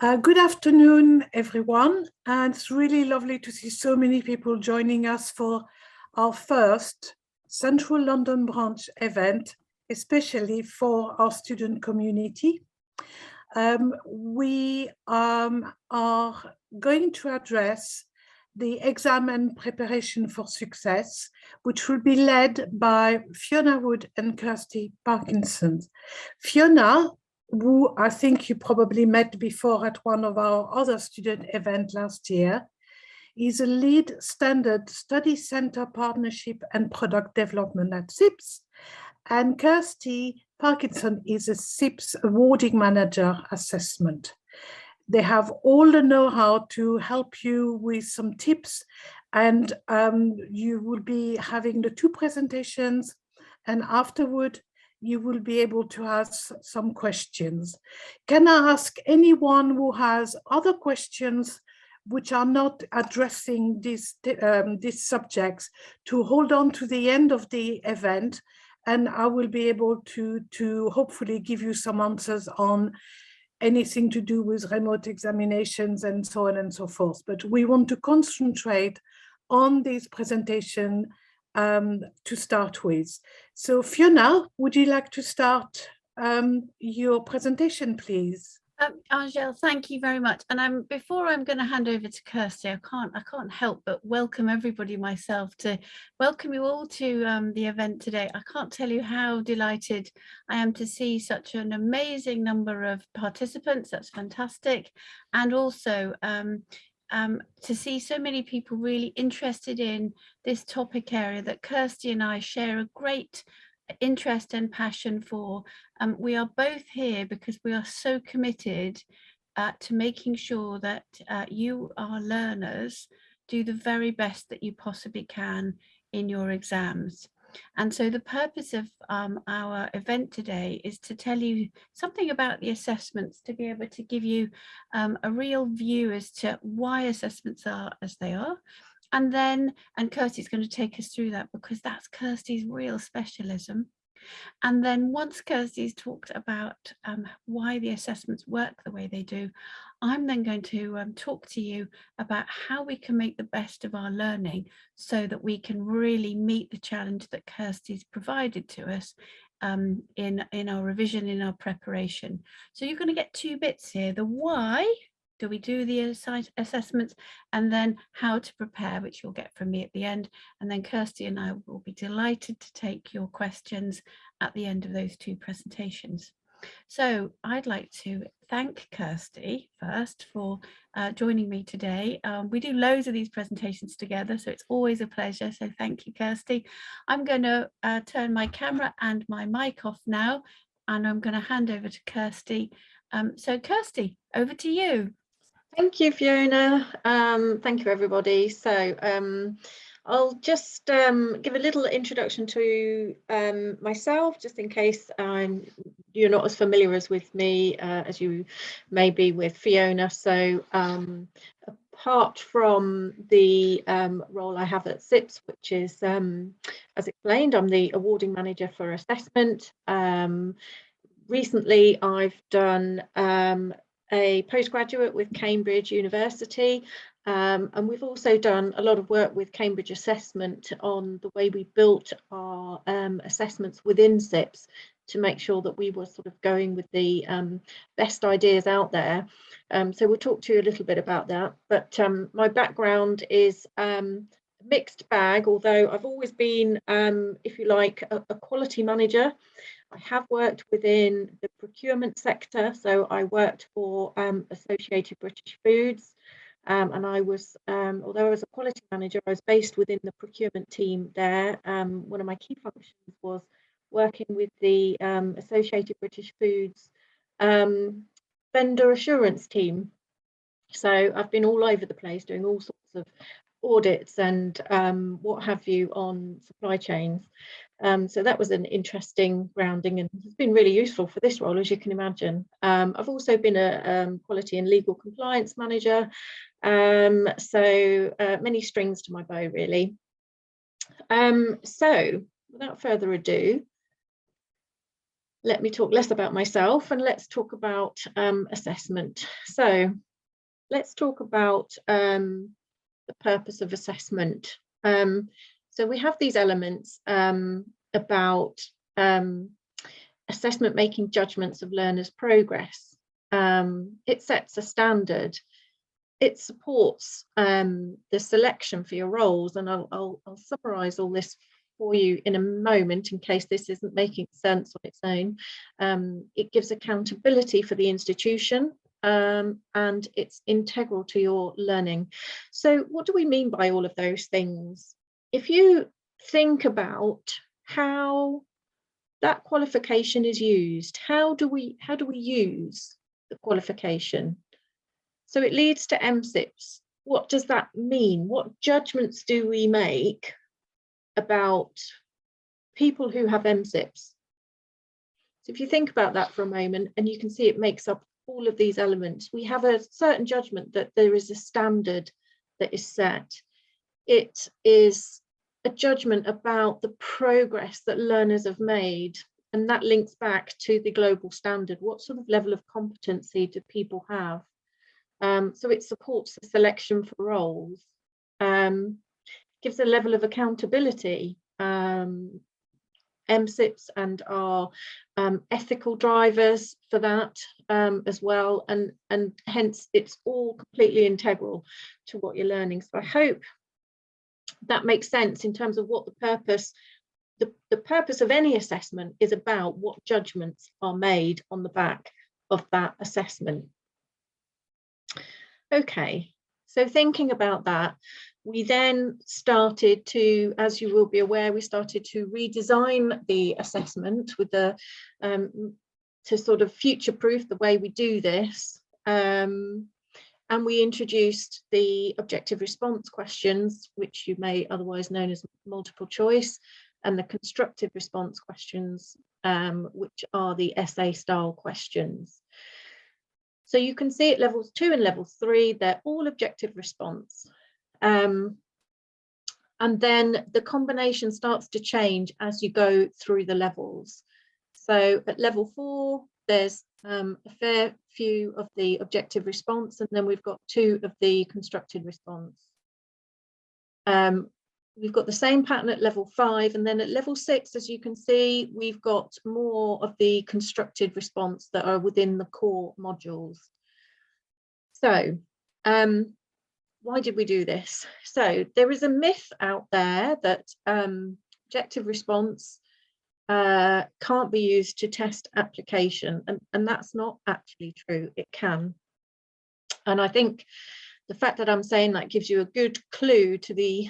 Good afternoon, everyone, and it's really lovely to see so many people joining us for our first Central London branch event, especially for our student community. We are going to address the exam and preparation for success, which will be led by Fiona Wood and Kirsty Parkinson. Fiona, who I think you probably met before at one of our other student events last year, is a lead standard study center partnership and product development at CIPS. And Kirsty Parkinson is a CIPS awarding manager assessment. They have all the know-how to help you with some tips, and you will be having the two presentations, and afterward you will be able to ask some questions. Can I ask anyone who has other questions which are not addressing these subjects to hold on to the end of the event, and I will be able to hopefully give you some answers on anything to do with remote examinations and so on and so forth. But we want to concentrate on this presentation to start with. So Fiona, would you like to start your presentation, please? Angèle, thank you very much. And before I'm going to hand over to Kirsty, I can't help but welcome everybody myself, to welcome you all to the event today. I can't tell you how delighted I am to see such an amazing number of participants. That's fantastic. And also to see so many people really interested in this topic area that Kirsty and I share a great interest and passion for. We are both here because we are so committed to making sure that you, our learners, do the very best that you possibly can in your exams. And so the purpose of our event today is to tell you something about the assessments, to be able to give you a real view as to why assessments are as they are. And Kirsty's going to take us through that, because that's Kirsty's real specialism. And then once Kirsty's talked about why the assessments work the way they do, I'm then going to talk to you about how we can make the best of our learning so that we can really meet the challenge that Kirsty's provided to us in our revision, in our preparation. So you're going to get two bits here: the why do we do the assessments, and then how to prepare, which you'll get from me at the end. And then Kirsty and I will be delighted to take your questions at the end of those two presentations. So I'd like to thank Kirsty first for joining me today. We do loads of these presentations together, so it's always a pleasure. So thank you, Kirsty. I'm going to turn my camera and my mic off now, and I'm going to hand over to Kirsty. So Kirsty, over to you. Thank you, Fiona. Thank you, everybody. So I'll just give a little introduction to myself, just in case you're not as familiar as with me as you may be with Fiona. So apart from the role I have at CIPS, which is, as explained, I'm the awarding manager for assessment. Recently, I've done a postgraduate with Cambridge University, and we've also done a lot of work with Cambridge Assessment on the way we built our assessments within CIPS to make sure that we were sort of going with the best ideas out there. So we'll talk to you a little bit about that. But my background is a mixed bag, although I've always been, if you like, a quality manager. I have worked within the procurement sector, so I worked for Associated British Foods, and I was, although I was a quality manager, I was based within the procurement team there. One of my key functions was working with the Associated British Foods vendor assurance team. So I've been all over the place doing all sorts of audits and what have you on supply chains. So that was an interesting grounding, and it's been really useful for this role, as you can imagine. I've also been a quality and legal compliance manager, so many strings to my bow, really. So without further ado, let me talk less about myself and let's talk about assessment. So let's talk about the purpose of assessment. So we have these elements about assessment making judgments of learners' progress. It sets a standard. It supports the selection for your roles, and I'll summarise all this for you in a moment in case this isn't making sense on its own. It gives accountability for the institution, and it's integral to your learning. So what do we mean by all of those things? If you think about how that qualification is used, how do we use the qualification? So it leads to MSIPS. What does that mean? What judgments do we make about people who have MSIPS? So if you think about that for a moment, and you can see it makes up all of these elements, we have a certain judgment that there is a standard that is set. It is a judgment about the progress that learners have made, and that links back to the global standard. What sort of level of competency do people have? So it supports the selection for roles, gives a level of accountability, MSIPS and our ethical drivers for that as well, and hence it's all completely integral to what you're learning. So I hope that makes sense in terms of what the purpose of any assessment is about, what judgments are made on the back of that assessment. Okay, so thinking about that, we then started to, as you will be aware, we started to redesign the assessment with the to sort of future-proof the way we do this. And we introduced the objective response questions, which you may otherwise known as multiple choice, and the constructive response questions, which are the essay style questions. So you can see at levels 2 and level 3, they're all objective response. And then the combination starts to change as you go through the levels. So at level 4, there's a fair few of the objective response, and then we've got 2 of the constructed response. We've got the same pattern at level 5, and then at level 6, as you can see, we've got more of the constructed response that are within the core modules. So why did we do this? So there is a myth out there that objective response can't be used to test application, and that's not actually true. It can. And I think the fact that I'm saying that gives you a good clue to the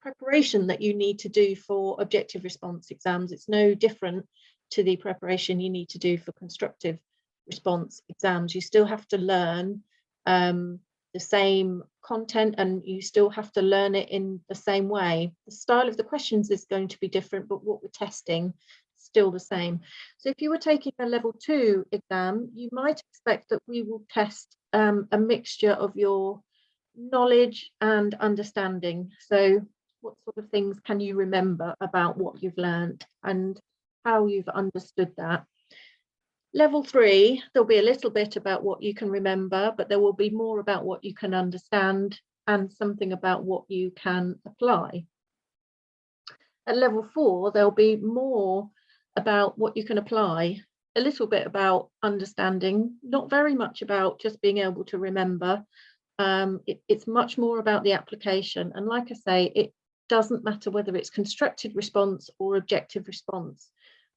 preparation that you need to do for objective response exams. It's no different to the preparation you need to do for constructive response exams. You still have to learn the same content, and you still have to learn it in the same way. The style of the questions is going to be different, but what we're testing is still the same. So if you were taking a level 2 exam, you might expect that we will test a mixture of your knowledge and understanding. So what sort of things can you remember about what you've learned and how you've understood that? Level 3, there'll be a little bit about what you can remember, but there will be more about what you can understand and something about what you can apply. At level 4, there'll be more about what you can apply, a little bit about understanding, not very much about just being able to remember. It's much more about the application. And like I say, it doesn't matter whether it's constructed response or objective response.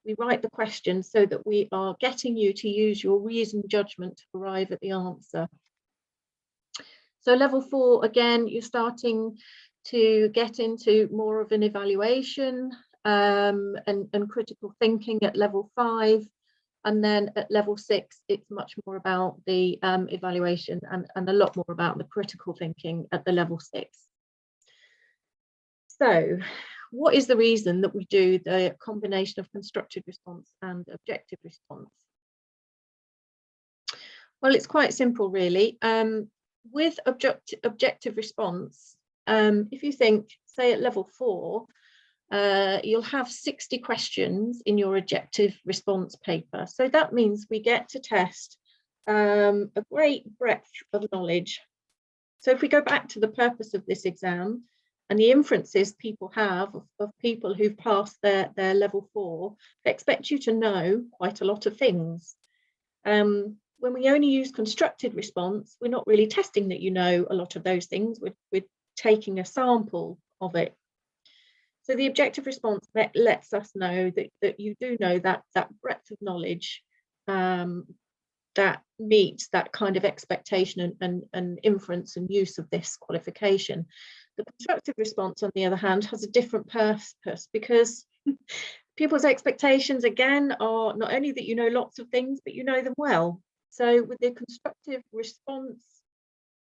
We write the question so that we are getting you to use your reasoned judgment to arrive at the answer. So level 4, again, you're starting to get into more of an evaluation and critical thinking at level 5. And then at level 6, it's much more about the evaluation and a lot more about the critical thinking at the level 6. So what is the reason that we do the combination of constructed response and objective response? Well, it's quite simple, really. With objective response, if you think, say at level 4, you'll have 60 questions in your objective response paper. So that means we get to test a great breadth of knowledge. So if we go back to the purpose of this exam and the inferences people have of people who've passed their level 4, they expect you to know quite a lot of things. When we only use constructed response, we're not really testing that you know a lot of those things. We're taking a sample of it. So the objective response lets us know that you do know that breadth of knowledge that meets that kind of expectation and inference and use of this qualification. The constructive response, on the other hand, has a different purpose, because people's expectations, again, are not only that you know lots of things, but you know them well. So with the constructive response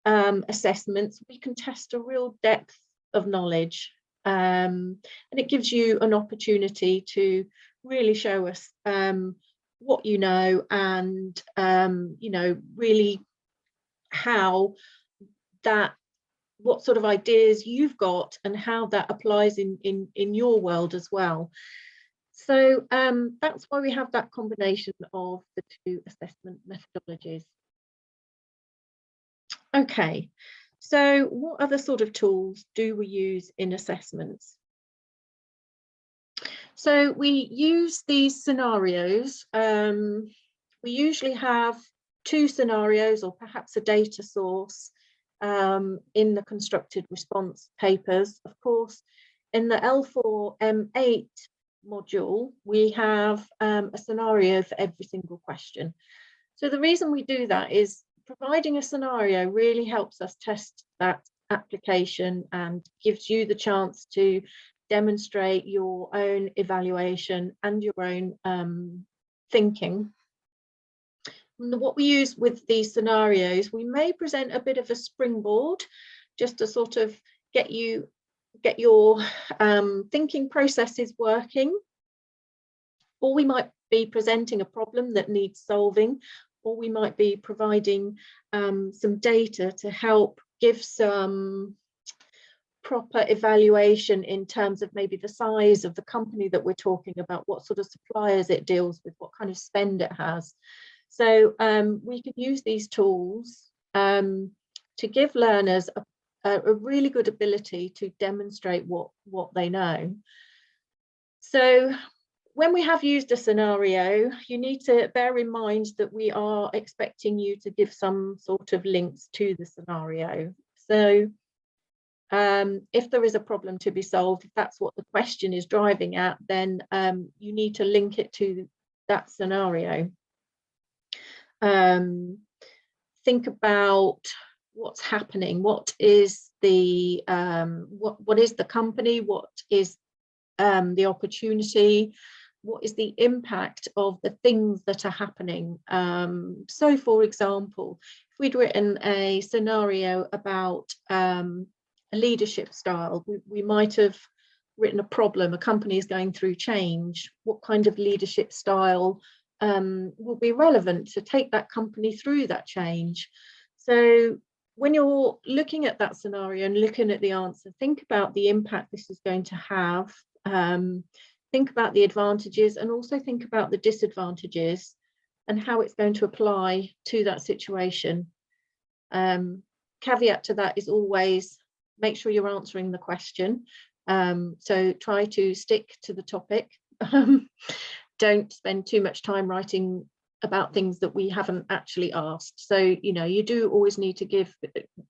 assessments, we can test a real depth of knowledge, and it gives you an opportunity to really show us what you know, and you know, really how that, what sort of ideas you've got and how that applies in your world as well. So that's why we have that combination of the two assessment methodologies. Okay, so what other sort of tools do we use in assessments? So we use these scenarios. We usually have 2 scenarios or perhaps a data source in the constructed response papers. Of course, in the L4M8 module, we have a scenario for every single question. So the reason we do that is providing a scenario really helps us test that application and gives you the chance to demonstrate your own evaluation and your own thinking. And what we use with these scenarios, we may present a bit of a springboard just to sort of get your thinking processes working, or we might be presenting a problem that needs solving, or we might be providing some data to help give some proper evaluation in terms of maybe the size of the company that we're talking about, what sort of suppliers it deals with, what kind of spend it has. So we can use these tools to give learners a really good ability to demonstrate what they know. So when we have used a scenario, you need to bear in mind that we are expecting you to give some sort of links to the scenario. So if there is a problem to be solved, if that's what the question is driving at, then you need to link it to that scenario. Think about what's happening. What is the what is the company? What is the opportunity? What is the impact of the things that are happening? So, for example, if we'd written a scenario about a leadership style, we might have written a problem. A company is going through change. What kind of leadership style will be relevant to take that company through that change? So when you're looking at that scenario and looking at the answer, think about the impact this is going to have. Think about the advantages, and also think about the disadvantages and how it's going to apply to that situation. Caveat to that is always make sure you're answering the question. So try to stick to the topic. Don't spend too much time writing about things that we haven't actually asked. So, you know, you do always need to give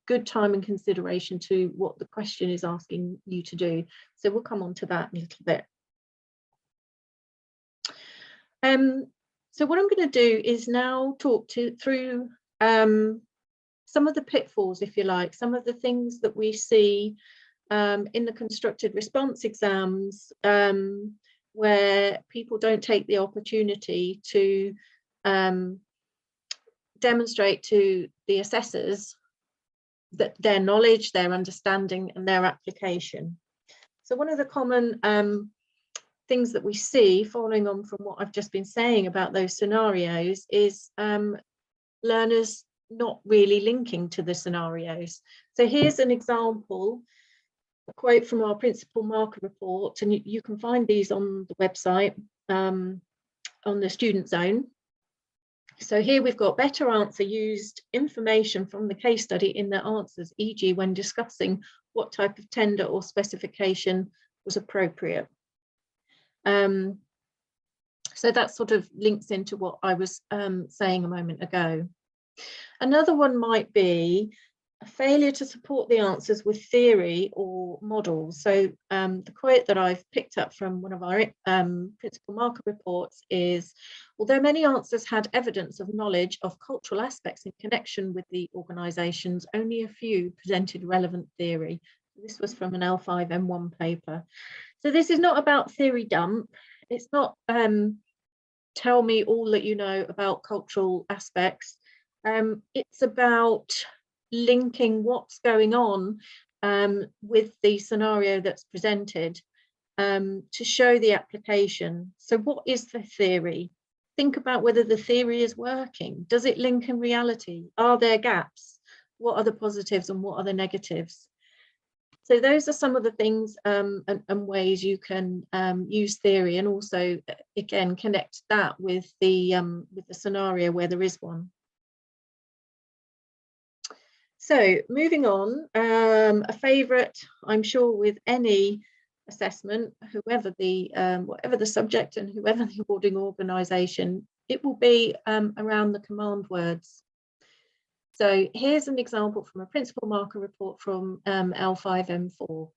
good time and consideration to what the question is asking you to do. So we'll come on to that in a little bit. So what I'm going to do is now talk through some of the pitfalls, if you like, some of the things that we see in the constructed response exams, where people don't take the opportunity to demonstrate to the assessors that their knowledge, their understanding and their application. So one of the common things that we see, following on from what I've just been saying about those scenarios, is learners not really linking to the scenarios. So here's an example a quote from our principal marker report, and you can find these on the website on the student zone. So here we've got better answer used information from the case study in their answers, e.g. when discussing what type of tender or specification was appropriate. So that sort of links into what I was saying a moment ago. Another one might be a failure to support the answers with theory or models. So the quote that I've picked up from one of our principal marker reports is, although many answers had evidence of knowledge of cultural aspects in connection with the organisations, only a few presented relevant theory. This was from an L5M1 paper. So this is not about theory dump. It's not tell me all that you know about cultural aspects. It's about linking what's going on with the scenario that's presented to show the application. So what is the theory? Think about whether the theory is working. Does it link in reality? Are there gaps? What are the positives and what are the negatives? So those are some of the things and ways you can use theory, and also again connect that with the scenario where there is one. So moving on, a favourite, I'm sure, with any assessment, whoever the whatever the subject and whoever the awarding organisation, it will be around the command words. So here's an example from a principal marker report from L5M4.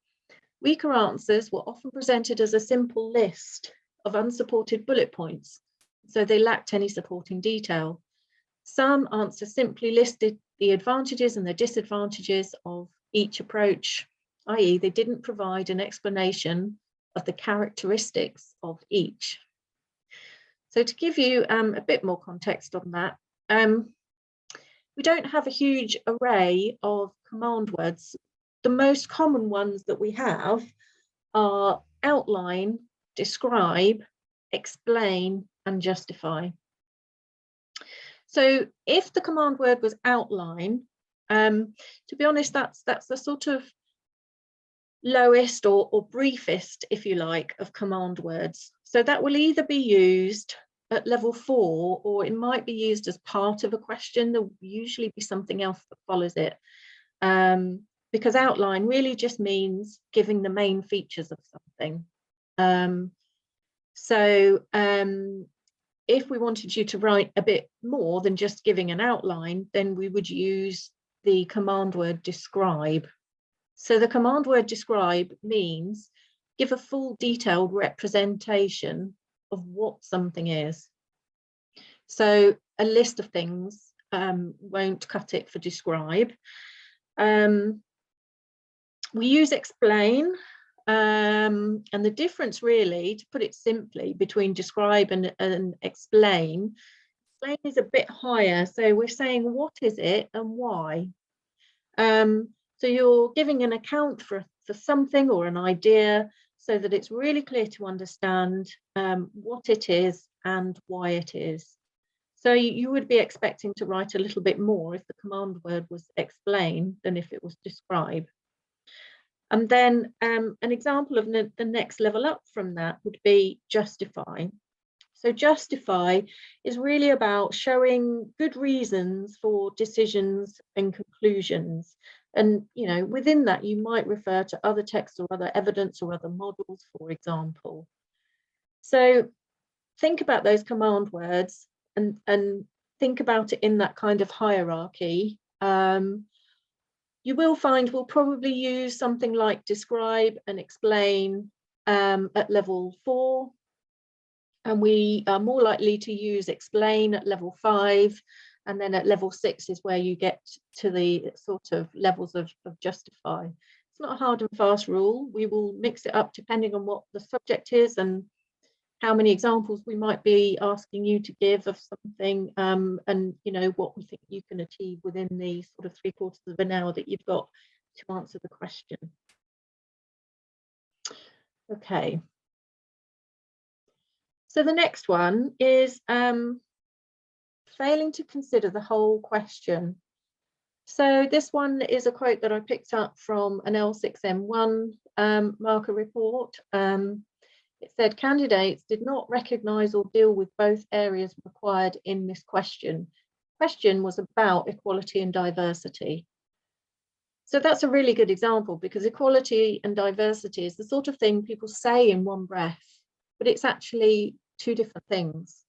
Weaker answers were often presented as a simple list of unsupported bullet points, so they lacked any supporting detail. Some answers simply listed the advantages and the disadvantages of each approach, i.e. they didn't provide an explanation of the characteristics of each. So to give you a bit more context on that, we don't have a huge array of command words. The most common ones that we have are outline, describe, explain, and justify. So if the command word was outline, to be honest, that's the sort of lowest or briefest, if you like, of command words. So that will either be used at level 4, or it might be used as part of a question. There will usually be something else that follows it, because outline really just means giving the main features of something. If we wanted you to write a bit more than just giving an outline, then we would use the command word describe. So the command word describe means give a full detailed representation of what something is. So a list of things won't cut it for describe. We use explain, and the difference really, to put it simply, between describe and explain is a bit higher. So we're saying what is it and why. So you're giving an account for something or an idea, so that it's really clear to understand what it is and why it is. So you would be expecting to write a little bit more if the command word was explain than if it was describe. And then an example of the next level up from that would be justify. So justify is really about showing good reasons for decisions and conclusions. And, you know, within that, you might refer to other texts or other evidence or other models, for example. So think about those command words and think about it in that kind of hierarchy. You will find we'll probably use something like describe and explain at level 4. And we are more likely to use explain at level 5. And then at level 6 is where you get to the sort of levels of justify. It's not a hard and fast rule. We will mix it up depending on what the subject is and how many examples we might be asking you to give of something, and you know what we think you can achieve within the sort of 3/4 of an hour that you've got to answer the question. Okay. So the next one is failing to consider the whole question. So this one is a quote that I picked up from an L6M1 marker report. It said, candidates did not recognise or deal with both areas required in this question. Question was about equality and diversity. So that's a really good example, because equality and diversity is the sort of thing people say in one breath, but it's actually two different things.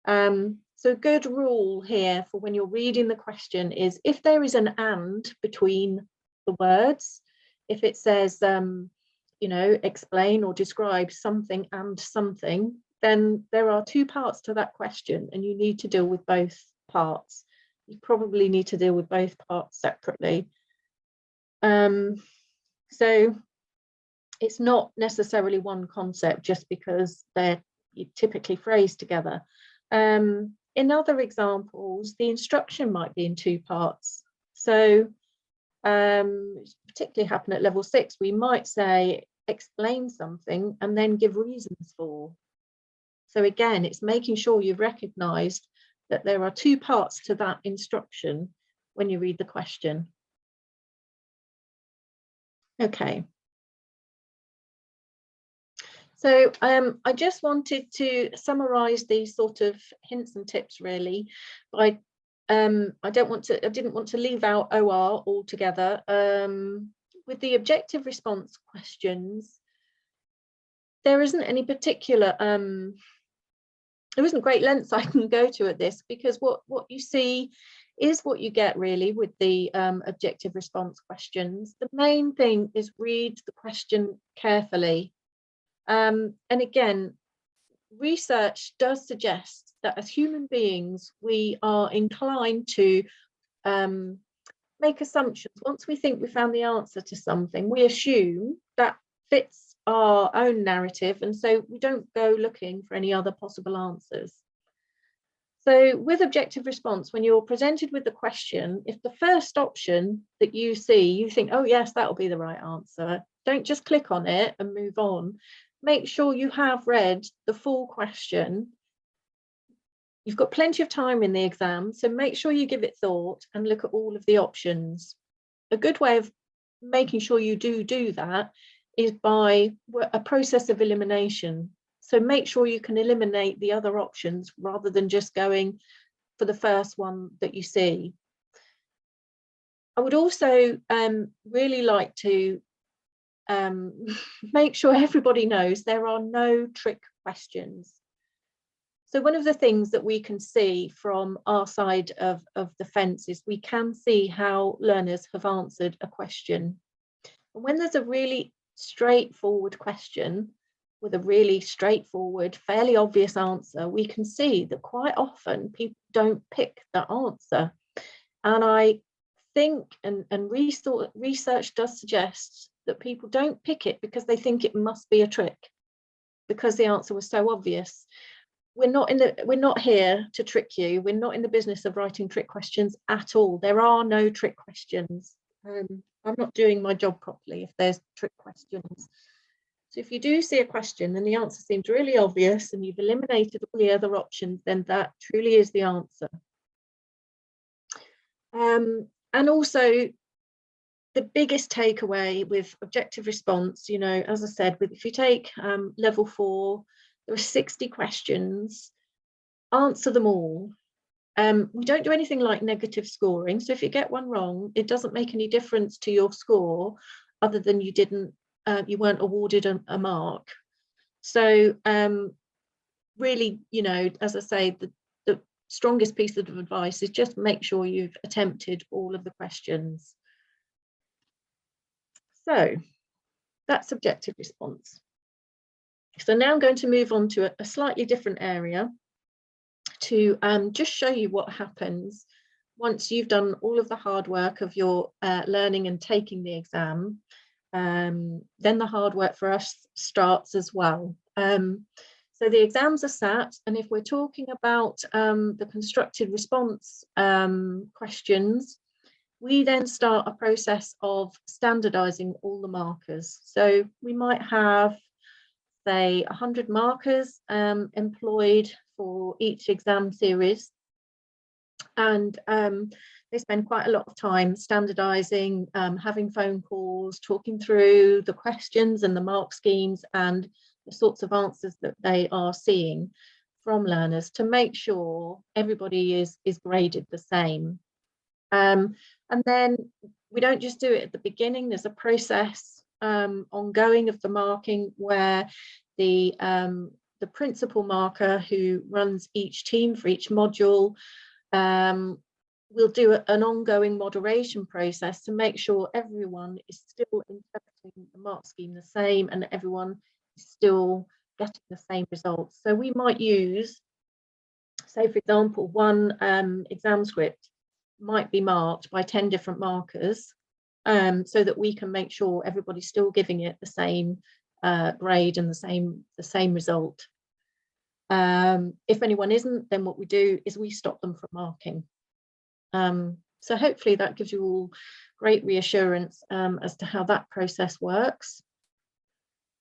So a good rule here for when you're reading the question is, if there is an and between the words, if it says, you know, explain or describe something and something, then there are two parts to that question and you need to deal with both parts. You probably need to deal with both parts separately. So it's not necessarily one concept just because they're typically phrased together. In other examples, the instruction might be in two parts. So particularly happen at level 6, we might say explain something and then give reasons for. So again, it's making sure you've recognized that there are two parts to that instruction when you read the question. Okay. So I just wanted to summarize these sort of hints and tips really by I didn't want to leave out OR altogether. With the objective response questions, there isn't any particular there isn't great lengths I can go to at this, because what you see is what you get really with the objective response questions. The main thing is read the question carefully. And again, research does suggest that as human beings, we are inclined to make assumptions. Once we think we found the answer to something, we assume that fits our own narrative, and so we don't go looking for any other possible answers. So with objective response, when you're presented with the question, if the first option that you see, you think, oh yes, that'll be the right answer, don't just click on it and move on. Make sure you have read the full question. You've got plenty of time in the exam, so make sure you give it thought and look at all of the options. A good way of making sure you do that is by a process of elimination. So make sure you can eliminate the other options rather than just going for the first one that you see. I would also really like to make sure everybody knows there are no trick questions. So one of the things that we can see from our side of the fence is we can see how learners have answered a question. And when there's a really straightforward question with a really straightforward, fairly obvious answer, we can see that quite often people don't pick the answer. And I think, and research does suggest that people don't pick it because they think it must be a trick, because the answer was so obvious. We're not here to trick you. We're not in the business of writing trick questions at all. There are no trick questions. I'm not doing my job properly if there's trick questions. So if you do see a question and the answer seems really obvious and you've eliminated all the other options, then that truly is the answer. And also, the biggest takeaway with objective response, you know, as I said, if you take level 4, there are 60 questions, answer them all. We don't do anything like negative scoring. So if you get one wrong, it doesn't make any difference to your score other than you weren't awarded a mark. So really, you know, as I say, the strongest piece of advice is just make sure you've attempted all of the questions. So that's objective response. So now I'm going to move on to a slightly different area to just show you what happens once you've done all of the hard work of your learning and taking the exam. Then the hard work for us starts as well. So the exams are sat, and if we're talking about the constructed response questions, we then start a process of standardizing all the markers. So we might have, say, 100 markers employed for each exam series. And they spend quite a lot of time standardizing, having phone calls, talking through the questions and the mark schemes and the sorts of answers that they are seeing from learners to make sure everybody is graded the same. And then we don't just do it at the beginning. There's a process ongoing of the marking where the principal marker who runs each team for each module will do an ongoing moderation process to make sure everyone is still interpreting the mark scheme the same and everyone is still getting the same results. So we might use, say for example, one exam script might be marked by 10 different markers, so that we can make sure everybody's still giving it the same grade and the same result. If anyone isn't, then what we do is we stop them from marking. So hopefully that gives you all great reassurance as to how that process works.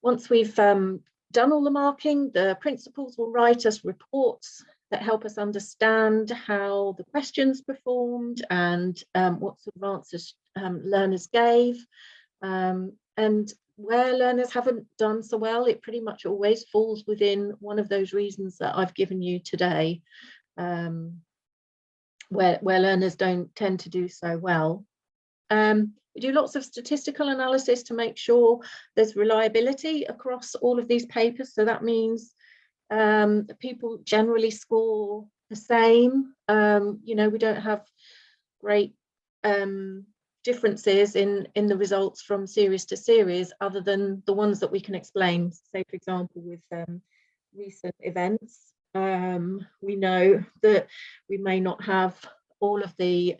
Once we've done all the marking, the principals will write us reports that help us understand how the questions performed and what sort of answers learners gave. And where learners haven't done so well, it pretty much always falls within one of those reasons that I've given you today, where learners don't tend to do so well. We do lots of statistical analysis to make sure there's reliability across all of these papers. So that means people generally score the same. You know, we don't have great differences in the results from series to series, other than the ones that we can explain. Say, for example, with recent events, we know that we may not have all of the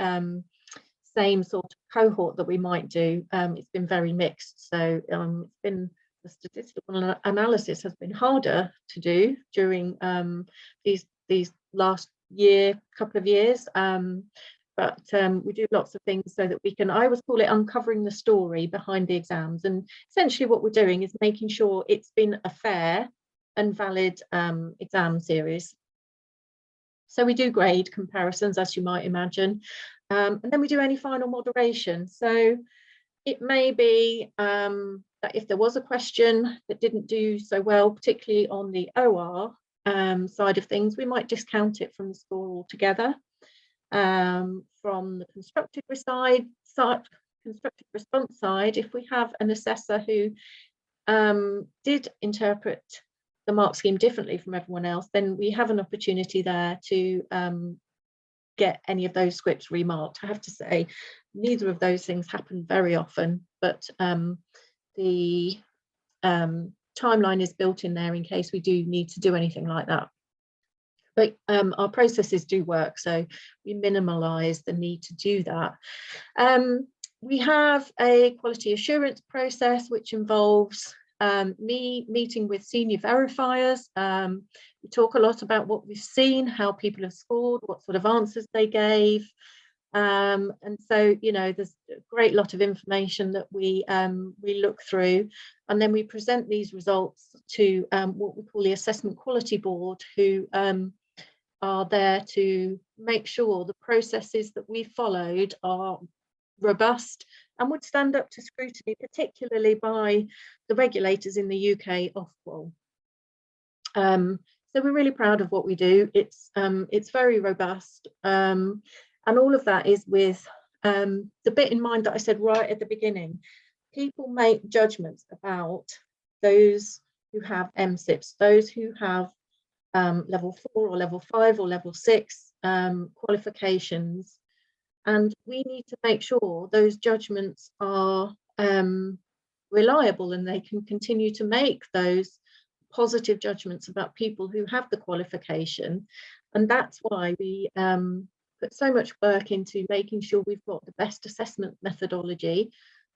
same sort of cohort that we might do. It's been very mixed, so it's been, the statistical analysis has been harder to do during these last couple of years. But we do lots of things so that we can, I always call it uncovering the story behind the exams. And essentially what we're doing is making sure it's been a fair and valid exam series. So we do grade comparisons, as you might imagine. And then we do any final moderation. So it may be that if there was a question that didn't do so well, particularly on the OR side of things, we might discount it from the score altogether. From the constructive response side, if we have an assessor who did interpret the mark scheme differently from everyone else, then we have an opportunity there to get any of those scripts remarked. I have to say, neither of those things happen very often, but the timeline is built in there in case we do need to do anything like that. But our processes do work, so we minimise the need to do that. We have a quality assurance process which involves me meeting with senior verifiers. We talk a lot about what we've seen, how people have scored, what sort of answers they gave. And so, you know, there's a great lot of information that we look through, and then we present these results to what we call the Assessment Quality Board, who are there to make sure the processes that we followed are robust and would stand up to scrutiny, particularly by the regulators in the UK Ofqual. So we're really proud of what we do. It's very robust, and all of that is with the bit in mind that I said right at the beginning. People make judgments about those who have MSIPs, those who have level 4 or level 5 or level 6 qualifications, and we need to make sure those judgments are reliable and they can continue to make those positive judgments about people who have the qualification. And that's why we put so much work into making sure we've got the best assessment methodology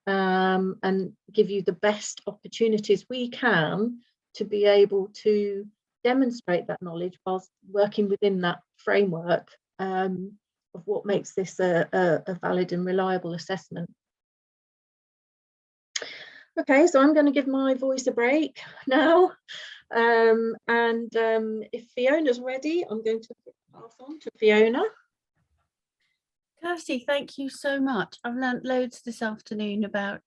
and give you the best opportunities we can to be able to demonstrate that knowledge whilst working within that framework of what makes this a valid and reliable assessment. Okay, so I'm going to give my voice a break now, and if Fiona's ready, I'm going to pass on to Fiona. Kirsty, thank you so much. I've learnt loads this afternoon about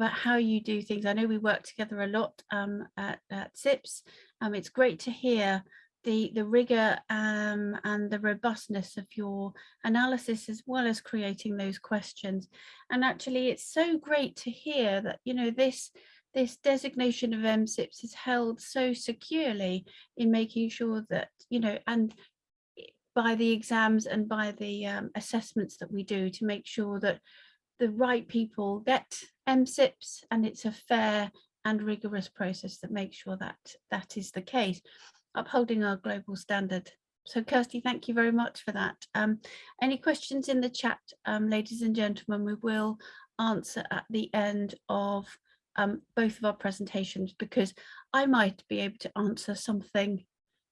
how you do things. I know we work together a lot at CIPS. It's great to hear the rigor and the robustness of your analysis, as well as creating those questions. And actually, it's so great to hear that, you know, this designation of MSIPS is held so securely in making sure that, you know, and by the exams and by the assessments that we do, to make sure that the right people get MSIPS, and it's a fair and rigorous process that makes sure that that is the case, upholding our global standard. So Kirsty, thank you very much for that. Any questions in the chat, ladies and gentlemen, we will answer at the end of both of our presentations, because I might be able to answer something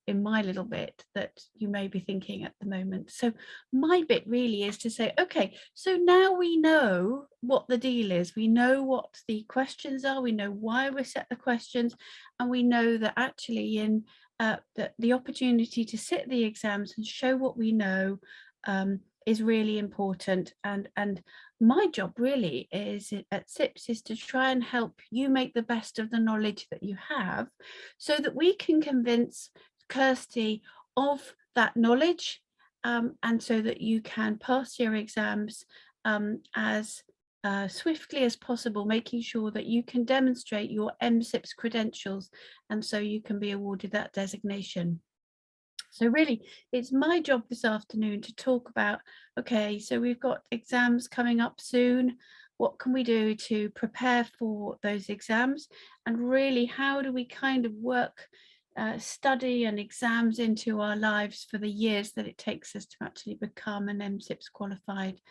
in my little bit that you may be thinking at the moment. So my bit really is to say, okay, so now we know what the deal is, we know what the questions are, we know why we set the questions, and we know that actually in the opportunity to sit the exams and show what we know is really important. And my job really is at CIPS is to try and help you make the best of the knowledge that you have, so that we can convince Kirsty of that knowledge, and so that you can pass your exams as swiftly as possible, making sure that you can demonstrate your MSIPS credentials, and so you can be awarded that designation. So really, it's my job this afternoon to talk about, okay, so we've got exams coming up soon. What can we do to prepare for those exams? And really, how do we kind of work study and exams into our lives for the years that it takes us to actually become an MSIPS qualified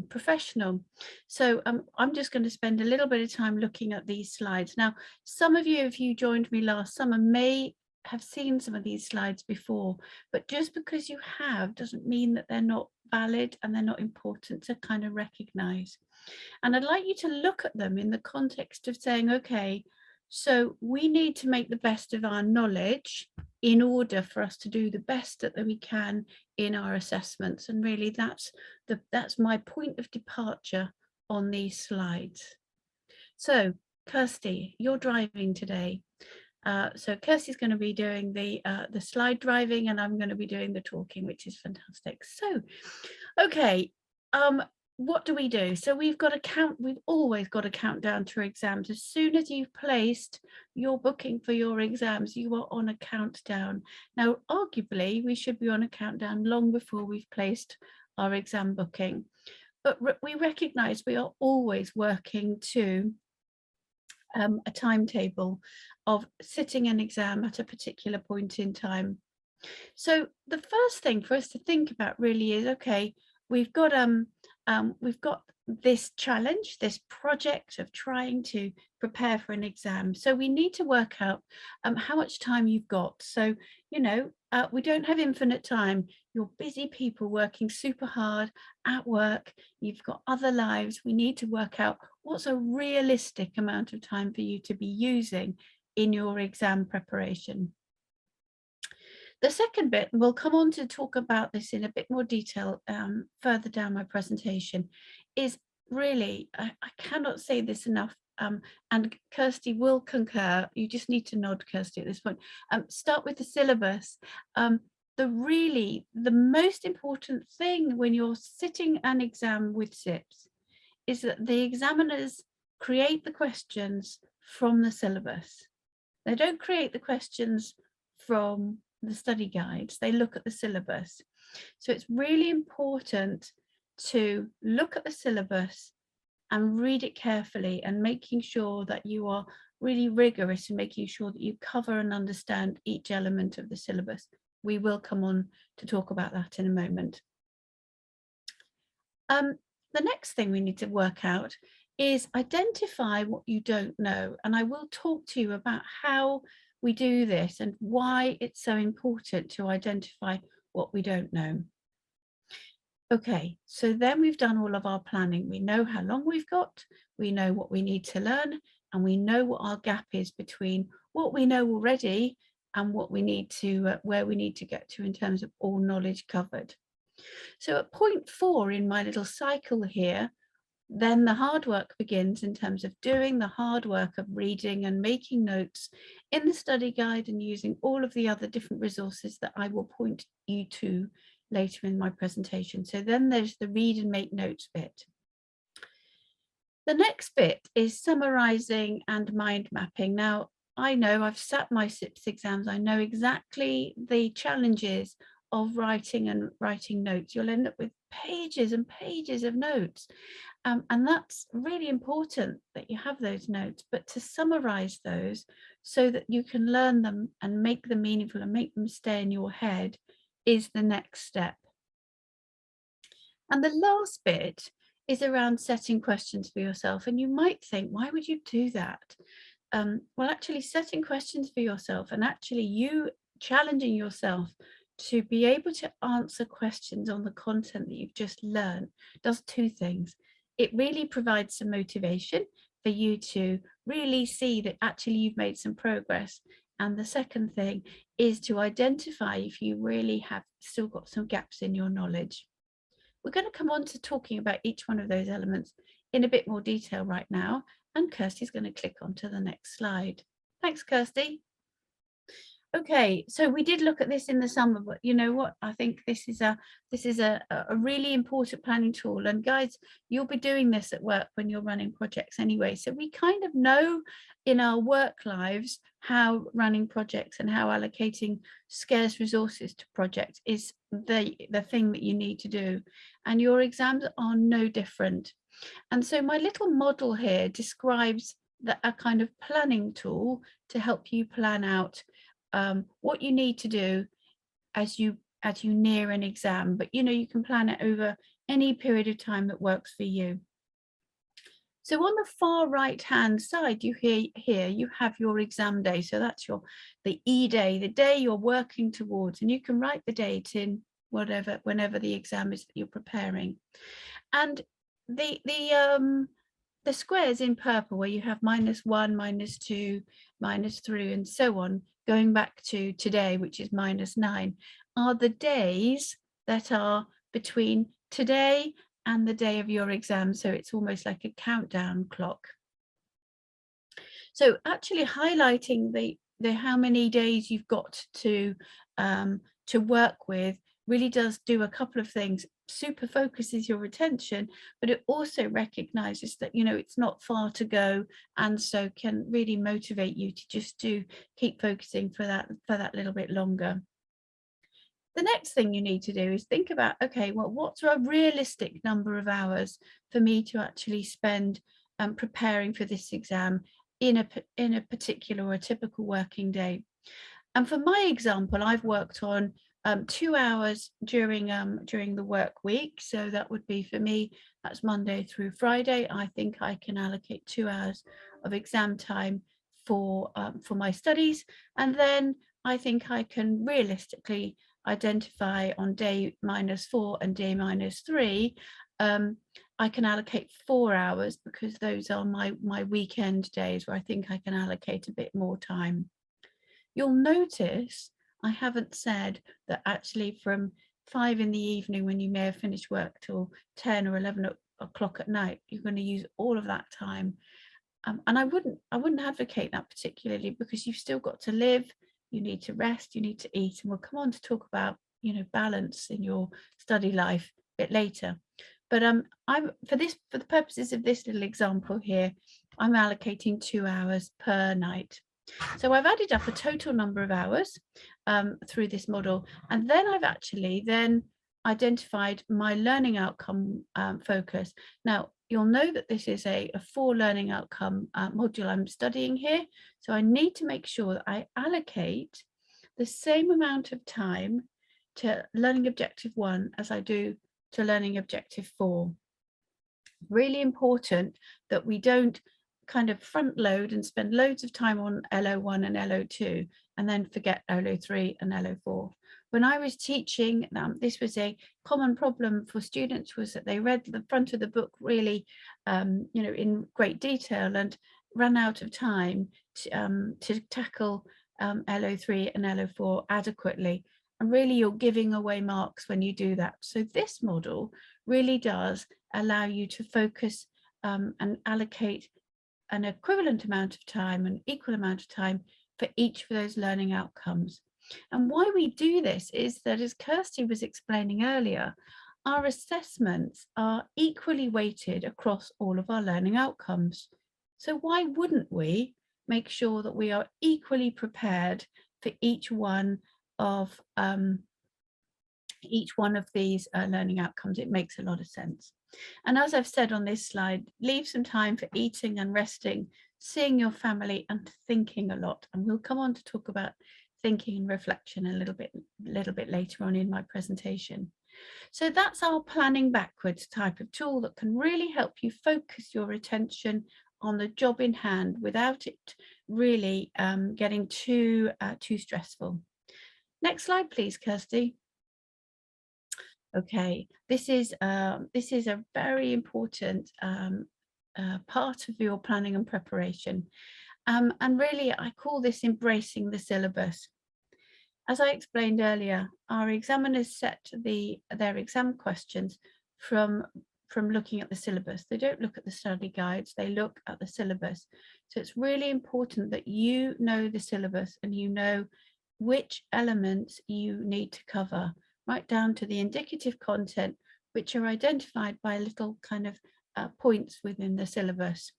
professional? So I'm just going to spend a little bit of time looking at these slides. Now, some of you, if you joined me last summer, may have seen some of these slides before, but just because you have doesn't mean that they're not valid and they're not important to kind of recognize. And I'd like you to look at them in the context of saying, okay, so we need to make the best of our knowledge in order for us to do the best that we can in our assessments. And really that's my point of departure on these slides. So Kirsty, you're driving today. So Kirsty's going to be doing the slide driving, and I'm going to be doing the talking, which is fantastic. So, okay, what do we do? So we've always got a countdown to exams. As soon as you've placed your booking for your exams, you are on a countdown. Now, arguably, we should be on a countdown long before we've placed our exam booking. But we recognise we are always working to a timetable of sitting an exam at a particular point in time. So the first thing for us to think about really is, okay, we've got this challenge, this project of trying to prepare for an exam. So we need to work out how much time you've got. So, you know, we don't have infinite time. You're busy people working super hard at work. You've got other lives. We need to work out what's a realistic amount of time for you to be using in your exam preparation. The second bit, and we'll come on to talk about this in a bit more detail further down my presentation, is really, I cannot say this enough, and Kirsty will concur. You just need to nod, Kirsty, at this point. Start with the syllabus. The most important thing when you're sitting an exam with CIPS is that the examiners create the questions from the syllabus. They don't create the questions from the study guides, they look at the syllabus. So it's really important to look at the syllabus and read it carefully, and making sure that you are really rigorous in making sure that you cover and understand each element of the syllabus. We will come on to talk about that in a moment. The next thing we need to work out is identify what you don't know, and I will talk to you about how we do this and why it's so important to identify what we don't know. Okay, so then we've done all of our planning. We know how long we've got, we know what we need to learn, and we know what our gap is between what we know already and what we need to, where we need to get to in terms of all knowledge covered. So at point 4 in my little cycle here, then the hard work begins in terms of doing the hard work of reading and making notes in the study guide and using all of the other different resources that I will point you to later in my presentation. So then there's the read and make notes bit. The next bit is summarizing and mind mapping. Now, I know I've sat my CIPS exams. I know exactly the challenges of writing and writing notes. You'll end up with pages and pages of notes. And that's really important that you have those notes, but to summarize those so that you can learn them and make them meaningful and make them stay in your head is the next step. And the last bit is around setting questions for yourself. And you might think, why would you do that? Well, actually setting questions for yourself and actually you challenging yourself to be able to answer questions on the content that you've just learned does two things. It really provides some motivation for you to really see that actually you've made some progress. And the second thing is to identify if you really have still got some gaps in your knowledge. We're going to come on to talking about each one of those elements in a bit more detail right now. And Kirsty's going to click onto the next slide. Thanks, Kirsty. Okay, so we did look at this in the summer, but you know what? I think this is a really important planning tool. And guys, you'll be doing this at work when you're running projects anyway. So we kind of know in our work lives how running projects and how allocating scarce resources to projects is the thing that you need to do. And your exams are no different. And so my little model here describes a kind of planning tool to help you plan out what you need to do as you near an exam, but you know you can plan it over any period of time that works for you. So on the far right hand side, you here you have your exam day. So that's the E-day, the day you're working towards, and you can write the date in whenever the exam is that you're preparing. And the squares in purple where you have -1, -2, -3 and so on, going back to today, which is -9, are the days that are between today and the day of your exam. So it's almost like a countdown clock. So actually highlighting the how many days you've got to work with really does do a couple of things. Super focuses your attention, but it also recognizes that, you know, it's not far to go, and so can really motivate you to just keep focusing for that little bit longer. The next thing you need to do is think about, okay, well, what's a realistic number of hours for me to actually spend preparing for this exam in a particular or a typical working day. And for my example, I've worked on 2 hours during the work week. So that would be for me, that's Monday through Friday. I think I can allocate 2 hours of exam time for my studies. And then I think I can realistically identify on day -4 and day -3, I can allocate 4 hours because those are my weekend days where I think I can allocate a bit more time. You'll notice I haven't said that actually from 5 in the evening when you may have finished work till 10 or 11 o'clock at night, you're going to use all of that time. And I wouldn't advocate that particularly, because you've still got to live, you need to rest, you need to eat, and we'll come on to talk about, you know, balance in your study life a bit later. But for the purposes of this little example here, I'm allocating 2 hours per night. So I've added up a total number of hours through this model, and then I've actually identified my learning outcome focus. Now, you'll know that this is a 4 learning outcome module I'm studying here. So I need to make sure that I allocate the same amount of time to learning objective 1 as I do to learning objective 4. Really important that we don't kind of front load and spend loads of time on LO1 and LO2 and then forget LO3 and LO4. When I was teaching, this was a common problem for students, was that they read the front of the book really, you know, in great detail and ran out of time to tackle LO3 and LO4 adequately. and really you're giving away marks when you do that. So this model really does allow you to focus and allocate an equivalent amount of time, an equal amount of time for each of those learning outcomes. And why we do this is that, as Kirsty was explaining earlier, our assessments are equally weighted across all of our learning outcomes. So why wouldn't we make sure that we are equally prepared for each one of these learning outcomes? It makes a lot of sense. And as I've said on this slide, leave some time for eating and resting, seeing your family, and thinking a lot. And we'll come on to talk about thinking and reflection a little bit later on in my presentation. So that's our planning backwards type of tool that can really help you focus your attention on the job in hand without it really getting too stressful. Next slide, please, Kirsty. Okay, this is a very important part of your planning and preparation. And really, I call this embracing the syllabus. As I explained earlier, our examiners set their exam questions from looking at the syllabus. They don't look at the study guides, they look at the syllabus. So it's really important that you know the syllabus and you know which elements you need to cover, right down to the indicative content, which are identified by little kind of points within the syllabus.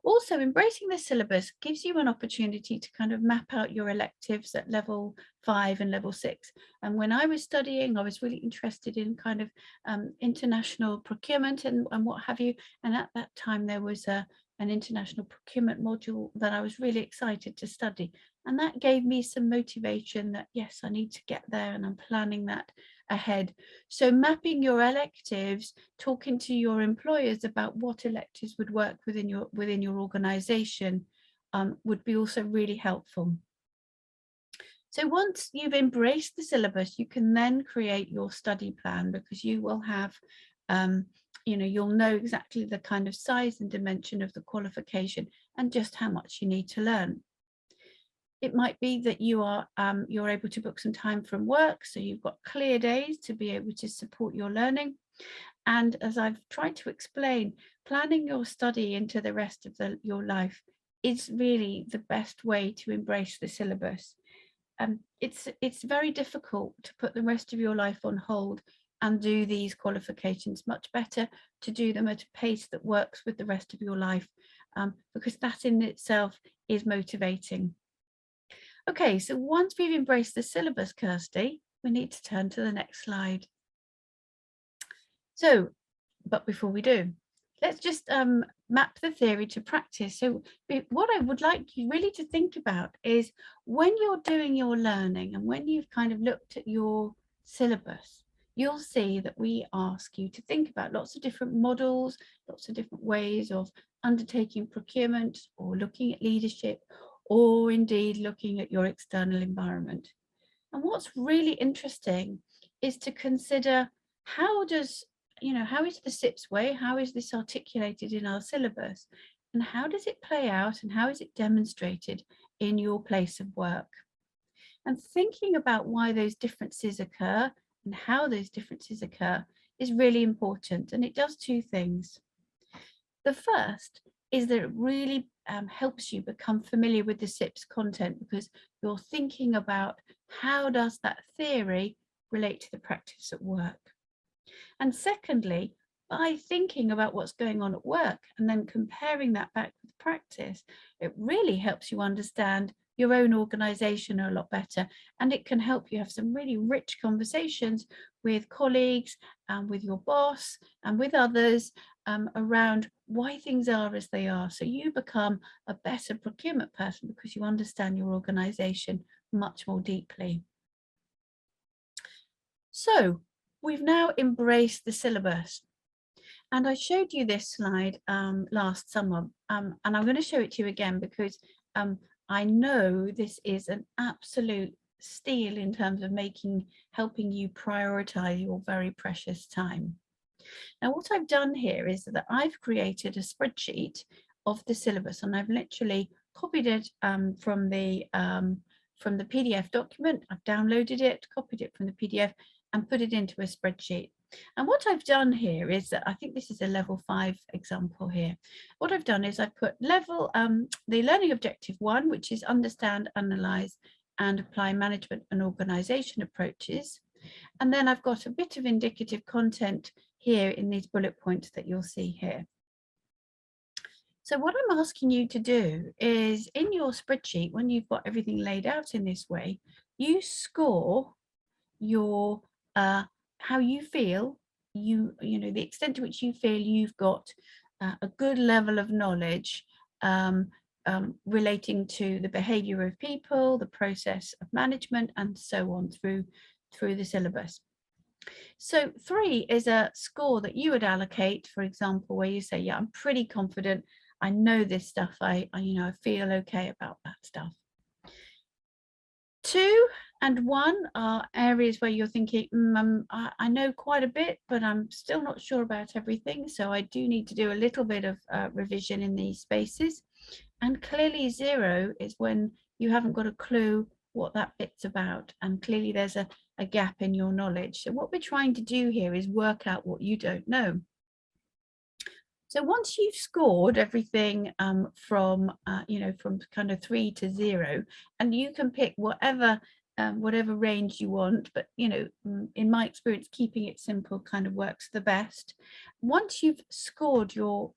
Also, embracing the syllabus gives you an opportunity to kind of map out your electives at level 5 and level 6. And when I was studying, I was really interested in kind of international procurement and what have you. And at that time, there was an international procurement module that I was really excited to study. And that gave me some motivation that, yes, I need to get there, and I'm planning that ahead. So mapping your electives, talking to your employers about what electives would work within your organization would be also really helpful. So once you've embraced the syllabus, you can then create your study plan, because you will have you'll know exactly the kind of size and dimension of the qualification and just how much you need to learn. It might be that you're able to book some time from work, so you've got clear days to be able to support your learning. And as I've tried to explain, planning your study into the rest of your life is really the best way to embrace the syllabus. It's very difficult to put the rest of your life on hold and do these qualifications. Much better to do them at a pace that works with the rest of your life, because that in itself is motivating. Okay, so once we've embraced the syllabus, Kirsty, we need to turn to the next slide. So, but before we do, let's just map the theory to practice. So what I would like you really to think about is, when you're doing your learning and when you've kind of looked at your syllabus, you'll see that we ask you to think about lots of different models, lots of different ways of undertaking procurement or looking at leadership, or indeed looking at your external environment. And what's really interesting is to consider, how is the CIPS way, how is this articulated in our syllabus, and how does it play out, and how is it demonstrated in your place of work? And thinking about why those differences occur and how those differences occur is really important, and it does two things. The first is that it really helps you become familiar with the CIPS content, because you're thinking about, how does that theory relate to the practice at work? And secondly, by thinking about what's going on at work and then comparing that back with practice, it really helps you understand your own organization a lot better, and it can help you have some really rich conversations with colleagues and with your boss and with others around why things are as they are. So you become a better procurement person because you understand your organization much more deeply. So we've now embraced the syllabus. And I showed you this slide last summer, and I'm going to show it to you again, because I know this is an absolute steal in terms of helping you prioritize your very precious time. Now, what I've done here is that I've created a spreadsheet of the syllabus, and I've literally copied it from from the PDF document. I've downloaded it, copied it from the PDF and put it into a spreadsheet. And what I've done here is that I think this is a level 5 example here. What I've done is I've put level, the learning objective 1, which is understand, analyze and apply management and organization approaches. And then I've got a bit of indicative content here in these bullet points that you'll see here. So what I'm asking you to do is in your spreadsheet, when you've got everything laid out in this way, you score your how you feel, you know, the extent to which you feel you've got a good level of knowledge relating to the behavior of people, the process of management, and so on through the syllabus. So 3 is a score that you would allocate, for example, where you say, yeah, I'm pretty confident, I know this stuff, I feel okay about that stuff. 2 and 1 are areas where you're thinking, I know quite a bit, but I'm still not sure about everything. So I do need to do a little bit of revision in these spaces. And clearly 0 is when you haven't got a clue what that bit's about. And clearly there's a gap in your knowledge. So what we're trying to do here is work out what you don't know. So once you've scored everything from kind of 3 to 0, and you can pick whatever range you want, but in my experience, keeping it simple kind of works the best. Once you've scored your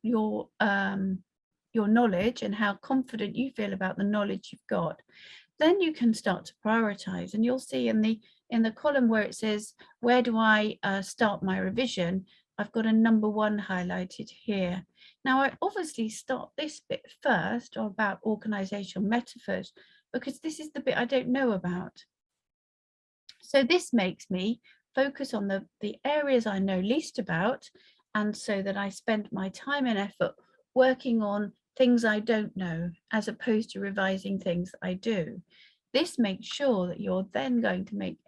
knowledge and how confident you feel about the knowledge you've got, then you can start to prioritize. And you'll see in the column where it says, where do I start my revision? I've got a number 1 highlighted here. Now I obviously start this bit first, or about organizational metaphors, because this is the bit I don't know about. So this makes me focus on the areas I know least about, and so that I spend my time and effort working on things I don't know, as opposed to revising things that I do. This makes sure that you're then going to make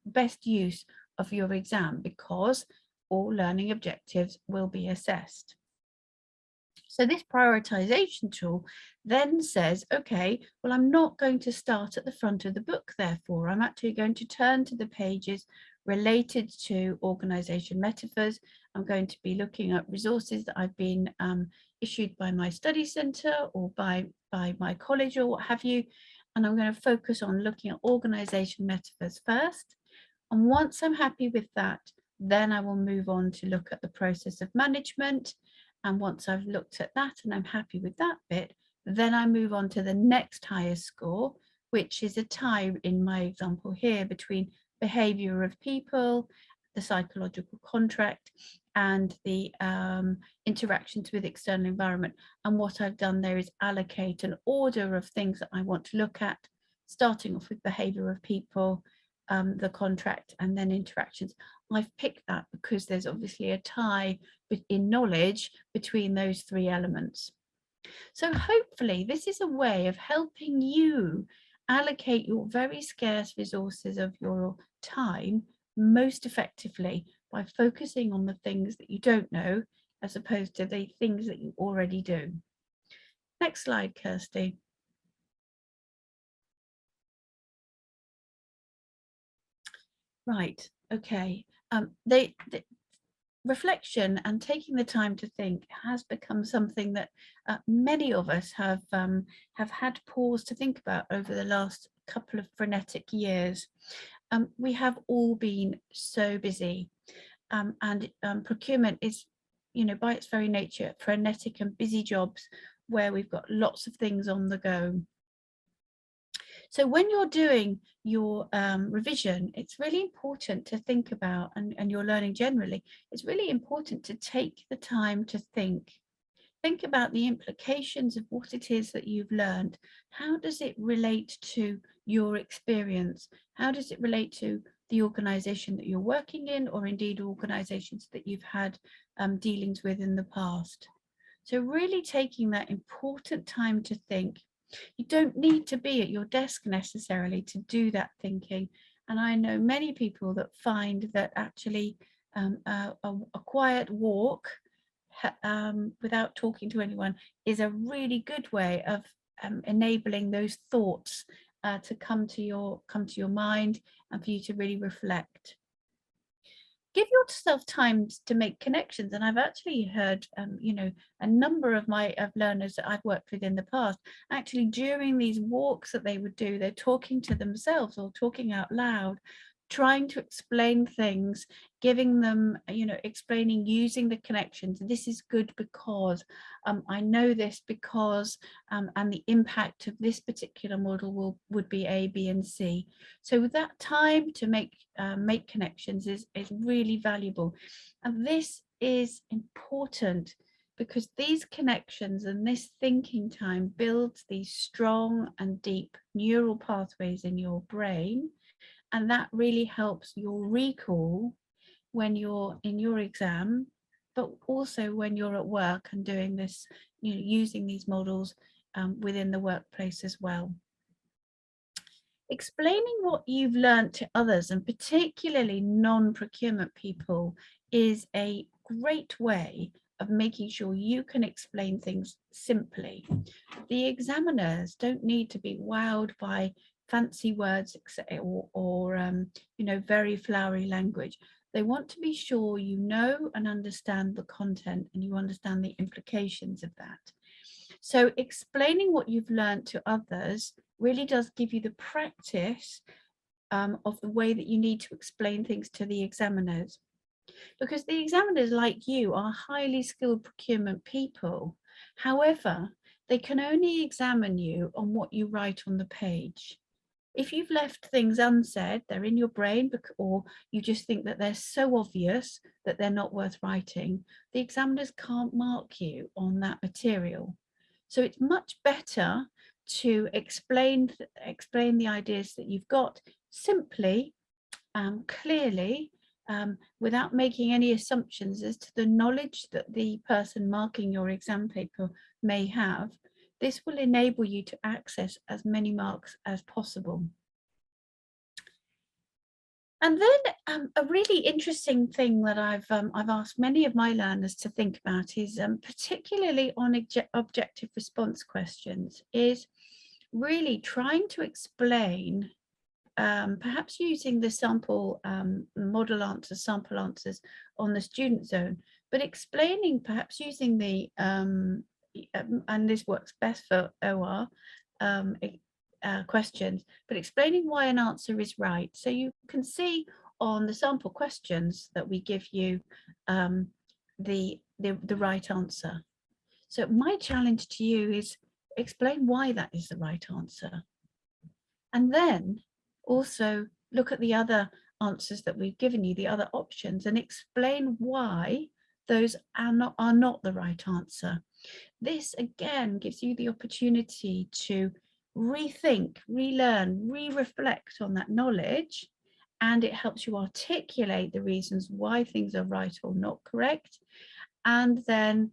best use of your exam, because all learning objectives will be assessed. So this prioritization tool then says, okay, well, I'm not going to start at the front of the book, therefore. I'm actually going to turn to the pages related to organization metaphors. I'm going to be looking at resources that I've been issued by my study center or by my college or what have you. And I'm going to focus on looking at organization metaphors first. And once I'm happy with that, then I will move on to look at the process of management. And once I've looked at that and I'm happy with that bit, then I move on to the next highest score, which is a tie in my example here between behavior of people, the psychological contract, and the interactions with external environment. And what I've done there is allocate an order of things that I want to look at, starting off with behavior of people, the contract, and then interactions. I've picked that because there's obviously a tie in knowledge between those 3 elements. So hopefully this is a way of helping you allocate your very scarce resources of your time most effectively by focusing on the things that you don't know, as opposed to the things that you already do. Next slide, Kirsty. Right, okay. The reflection and taking the time to think has become something that many of us have had pause to think about over the last couple of frenetic years. We have all been so busy, and procurement is, by its very nature, frenetic and busy jobs where we've got lots of things on the go. So when you're doing your revision, it's really important to think about, and you're learning generally, it's really important to take the time to think about the implications of what it is that you've learned. How does it relate to your experience? How does it relate to the organization that you're working in, or indeed organizations that you've had dealings with in the past? So really taking that important time to think. You don't need to be at your desk necessarily to do that thinking. And I know many people that find that actually a quiet walk without talking to anyone is a really good way of enabling those thoughts to come to your mind, and for you to really reflect. Give yourself time to make connections. And I've actually heard, you know, a number of learners that I've worked with in the past, actually during these walks that they would do, they're talking to themselves or talking out loud, trying to explain things, giving them, you know, explaining, using the connections. This is good because I know this because, and the impact of this particular model would be A, B, and C. So that time to make connections is really valuable. And this is important because these connections and this thinking time builds these strong and deep neural pathways in your brain. And that really helps your recall when you're in your exam, but also when you're at work and doing this, you know, using these models within the workplace as well. Explaining what you've learned to others, and particularly non-procurement people, is a great way of making sure you can explain things simply. The examiners don't need to be wowed by fancy words or you know, very flowery language. They want to be sure you know and understand the content and you understand the implications of that. So explaining what you've learned to others really does give you the practice of the way that you need to explain things to the examiners. Because the examiners, like you, are highly skilled procurement people. However, they can only examine you on what you write on the page. If you've left things unsaid, they're in your brain, or you just think that they're so obvious that they're not worth writing, the examiners can't mark you on that material. So it's much better to explain the ideas that you've got simply, clearly, without making any assumptions as to the knowledge that the person marking your exam paper may have. This will enable you to access as many marks as possible. And then a really interesting thing that I've asked many of my learners to think about is, particularly on objective response questions, is really trying to explain, perhaps using the sample model answers, sample answers on the student zone, but explaining, perhaps using the, and this works best for OR questions, but explaining why an answer is right. So you can see on the sample questions that we give you the right answer. So my challenge to you is explain why that is the right answer. And then also look at the other answers that we've given you, the other options, and explain why those are not the right answer. This again gives you the opportunity to rethink, relearn, re-reflect on that knowledge, and it helps you articulate the reasons why things are right or not correct, and then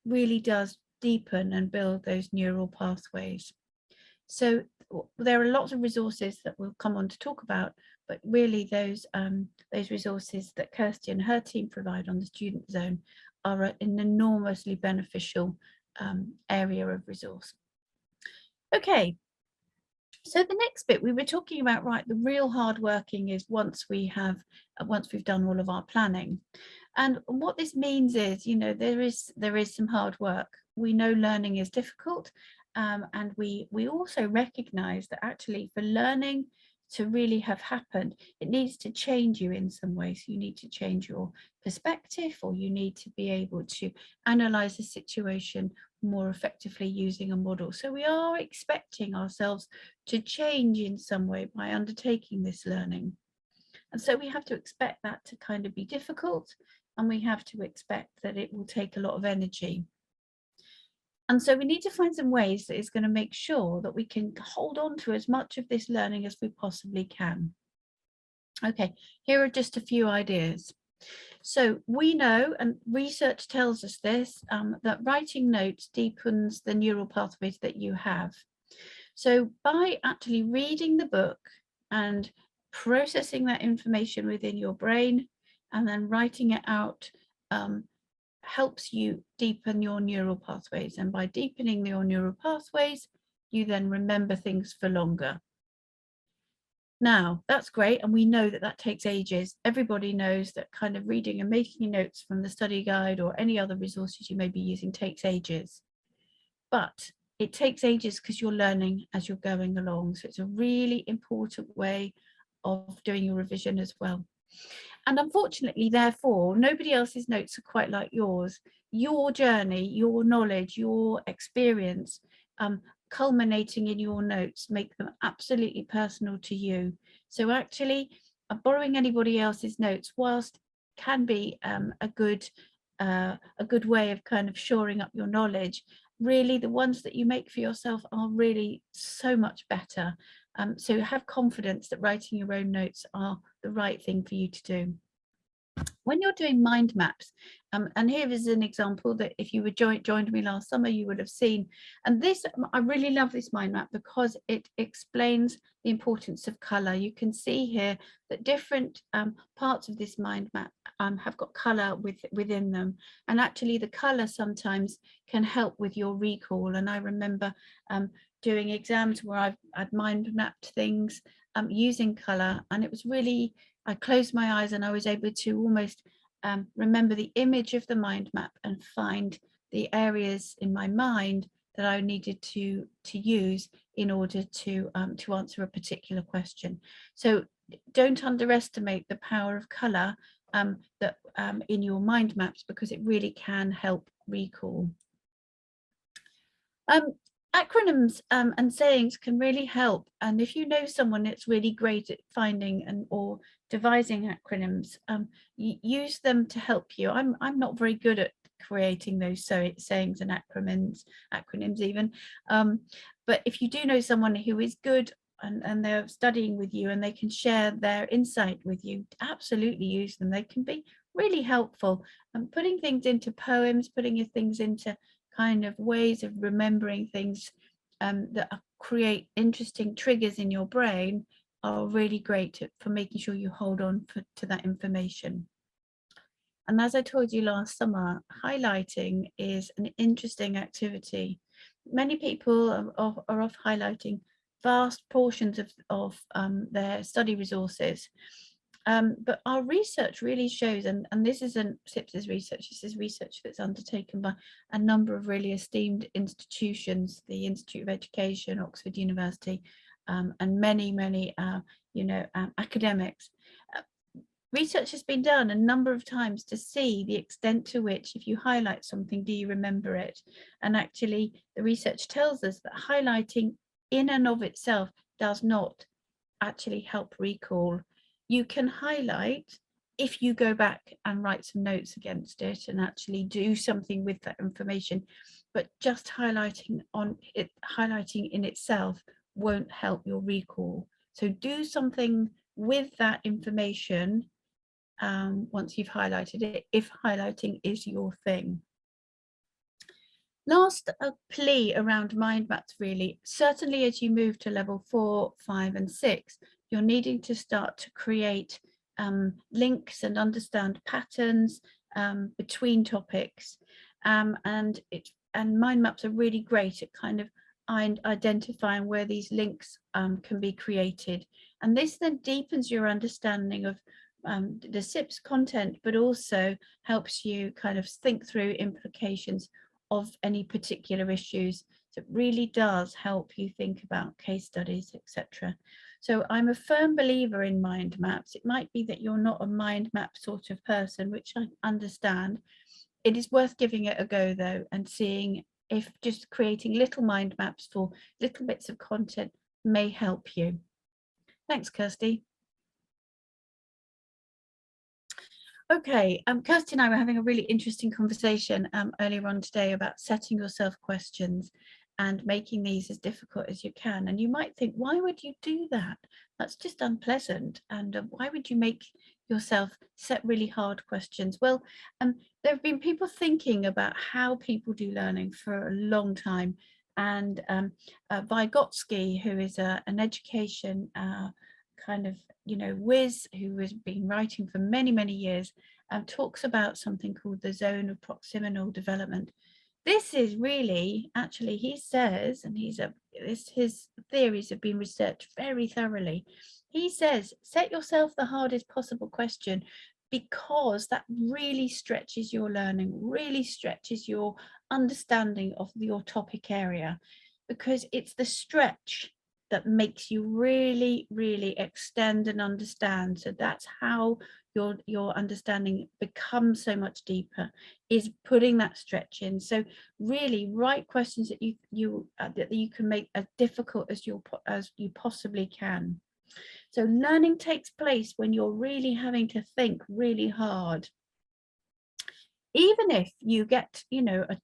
really does deepen and build those neural pathways. So there are lots of resources that we'll come on to talk about, but really those resources that Kirsty and her team provide on the student zone are an enormously beneficial area of resource. Okay, so the next bit we were talking about, right, the real hard working is once we've done all of our planning. And what this means is, you know, there is some hard work. We know learning is difficult, and we also recognize that actually for learning to really have happened, it needs to change you in some ways. You need to change your perspective, or you need to be able to analyze the situation more effectively using a model. So we are expecting ourselves to change in some way by undertaking this learning. And so we have to expect that to kind of be difficult, and we have to expect that it will take a lot of energy. And so we need to find some ways that is going to make sure that we can hold on to as much of this learning as we possibly can. Okay, here are just a few ideas. So we know, and research tells us this, that writing notes deepens the neural pathways that you have. So by actually reading the book and processing that information within your brain and then writing it out, helps you deepen your neural pathways. And by deepening your neural pathways, you then remember things for longer. Now, that's great, and we know that that takes ages. Everybody knows that kind of reading and making notes from the study guide or any other resources you may be using takes ages. But it takes ages because you're learning as you're going along. So it's a really important way of doing your revision as well. And unfortunately, therefore, nobody else's notes are quite like yours. Your journey, your knowledge, your experience, culminating in your notes, make them absolutely personal to you. So actually, borrowing anybody else's notes, whilst can be a good way of kind of shoring up your knowledge, really the ones that you make for yourself are really so much better. So have confidence that writing your own notes are the right thing for you to do. When you're doing mind maps, and here is an example that if you were joined me last summer, you would have seen. And this, I really love this mind map because it explains the importance of colour. You can see here that different parts of this mind map have got colour within them. And actually the colour sometimes can help with your recall. And I remember doing exams where I'd mind mapped things using colour, and it was really, I closed my eyes and I was able to almost remember the image of the mind map and find the areas in my mind that I needed to use in order to answer a particular question. So don't underestimate the power of colour in your mind maps, because it really can help recall. Acronyms and sayings can really help, and if you know someone that's really great at finding or devising acronyms, use them to help you. I'm not very good at creating those sayings and acronyms even, but if you do know someone who is good and they're studying with you and they can share their insight with you, absolutely use them. They can be really helpful. And putting things into poems, putting your things into kind of ways of remembering things that create interesting triggers in your brain are really great for making sure you hold on to that information. And as I told you last summer, highlighting is an interesting activity. Many people are off highlighting vast portions of their study resources. But our research really shows, and this isn't CIPS's research, this is research that's undertaken by a number of really esteemed institutions, the Institute of Education, Oxford University, and many academics. Research has been done a number of times to see the extent to which, if you highlight something, do you remember it? And actually, the research tells us that highlighting in and of itself does not actually help recall. You can highlight if you go back and write some notes against it and actually do something with that information, but just highlighting in itself won't help your recall. So do something with that information once you've highlighted it, if highlighting is your thing. Last plea around mind maps, really, certainly as you move to level 4, 5 and 6, you're needing to start to create links and understand patterns between topics, and mind maps are really great at kind of identifying where these links can be created, and this then deepens your understanding of the CIPS content, but also helps you kind of think through implications of any particular issues. So it really does help you think about case studies, etc. So I'm a firm believer in mind maps. It might be that you're not a mind map sort of person, which I understand. It is worth giving it a go though, and seeing if just creating little mind maps for little bits of content may help you. Thanks, Kirsty. Okay, Kirsty and I were having a really interesting conversation earlier on today about setting yourself questions and making these as difficult as you can. And you might think, why would you do that? That's just unpleasant. And why would you make yourself set really hard questions? Well, there have been people thinking about how people do learning for a long time. And Vygotsky, who is an education kind of whiz who has been writing for many years, talks about something called the zone of proximal development. This is really, actually, he says, and he's his theories have been researched very thoroughly. He says, set yourself the hardest possible question, because that really stretches your learning, really stretches your understanding of your topic area, because it's the stretch that makes you really, really extend and understand. So that's how your understanding becomes so much deeper, is putting that stretch in. So really write questions that you can make as difficult as you possibly can. So learning takes place when you're really having to think really hard. Even if you get, you know, a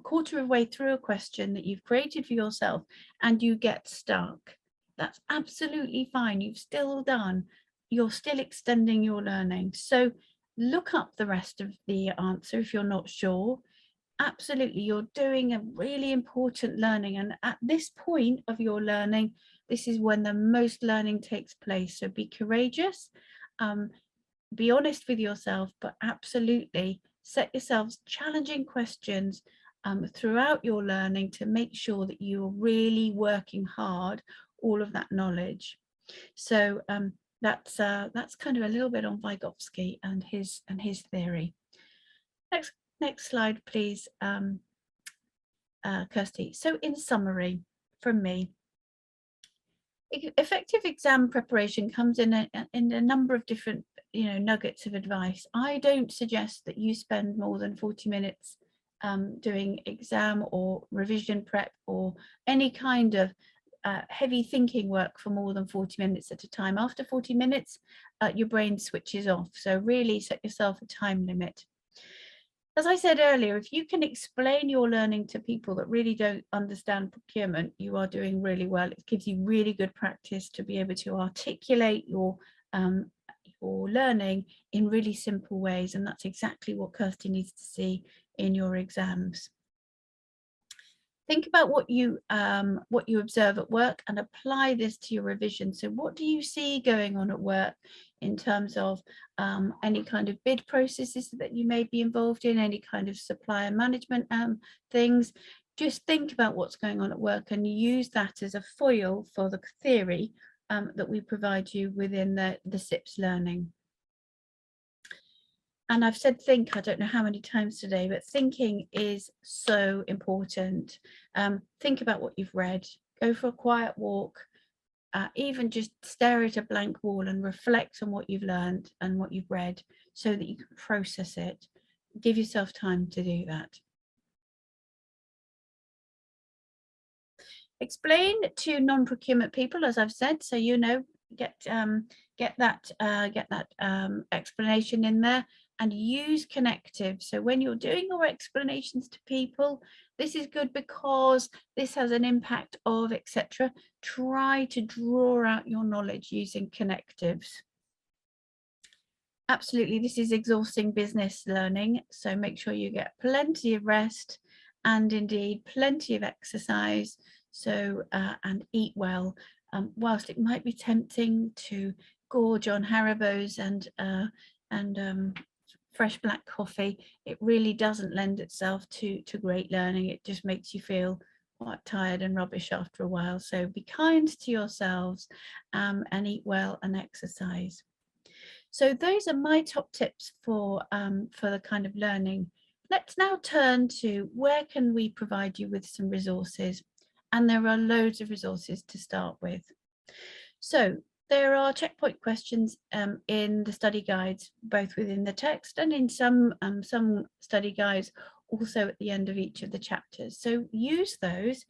quarter of the way through a question that you've created for yourself and you get stuck, that's absolutely fine. You're still extending your learning. So look up the rest of the answer if you're not sure. Absolutely, you're doing a really important learning, and at this point of your learning, this is when the most learning takes place. So be courageous, be honest with yourself, but absolutely set yourselves challenging questions throughout your learning to make sure that you're really working hard all of that knowledge. So that's kind of a little bit on Vygotsky and his theory. Next slide, please, Kirsty. So in summary from me, effective exam preparation comes in a number of different, you know, nuggets of advice. I don't suggest that you spend more than 40 minutes doing exam or revision prep or any kind of heavy thinking work for more than 40 minutes at a time. After 40 minutes, your brain switches off. So really set yourself a time limit. As I said earlier, if you can explain your learning to people that really don't understand procurement, you are doing really well. It gives you really good practice to be able to articulate your learning in really simple ways, and that's exactly what Kirsty needs to see in your exams. Think about what you observe at work and apply this to your revision. So what do you see going on at work in terms of any kind of bid processes that you may be involved in, any kind of supplier management things? Just think about what's going on at work and use that as a foil for the theory that we provide you within the CIPS learning. And I've said think, I don't know how many times today, but thinking is so important. Think about what you've read, go for a quiet walk, even just stare at a blank wall and reflect on what you've learned and what you've read so that you can process it. Give yourself time to do that. Explain to non-procurement people, as I've said, so you know, get that explanation in there, and use connective. So when you're doing your explanations to people, this is good because this has an impact of etc. Try to draw out your knowledge using connectives. Absolutely, this is exhausting business learning, so make sure you get plenty of rest and indeed plenty of exercise. So and eat well. Whilst it might be tempting to gorge on Haribo's and fresh black coffee, it really doesn't lend itself to great learning. It just makes you feel quite tired and rubbish after a while. So be kind to yourselves and eat well and exercise. So those are my top tips for the kind of learning. Let's now turn to where can we provide you with some resources. And there are loads of resources to start with. So there are checkpoint questions in the study guides, both within the text and in some study guides also at the end of each of the chapters. So use those,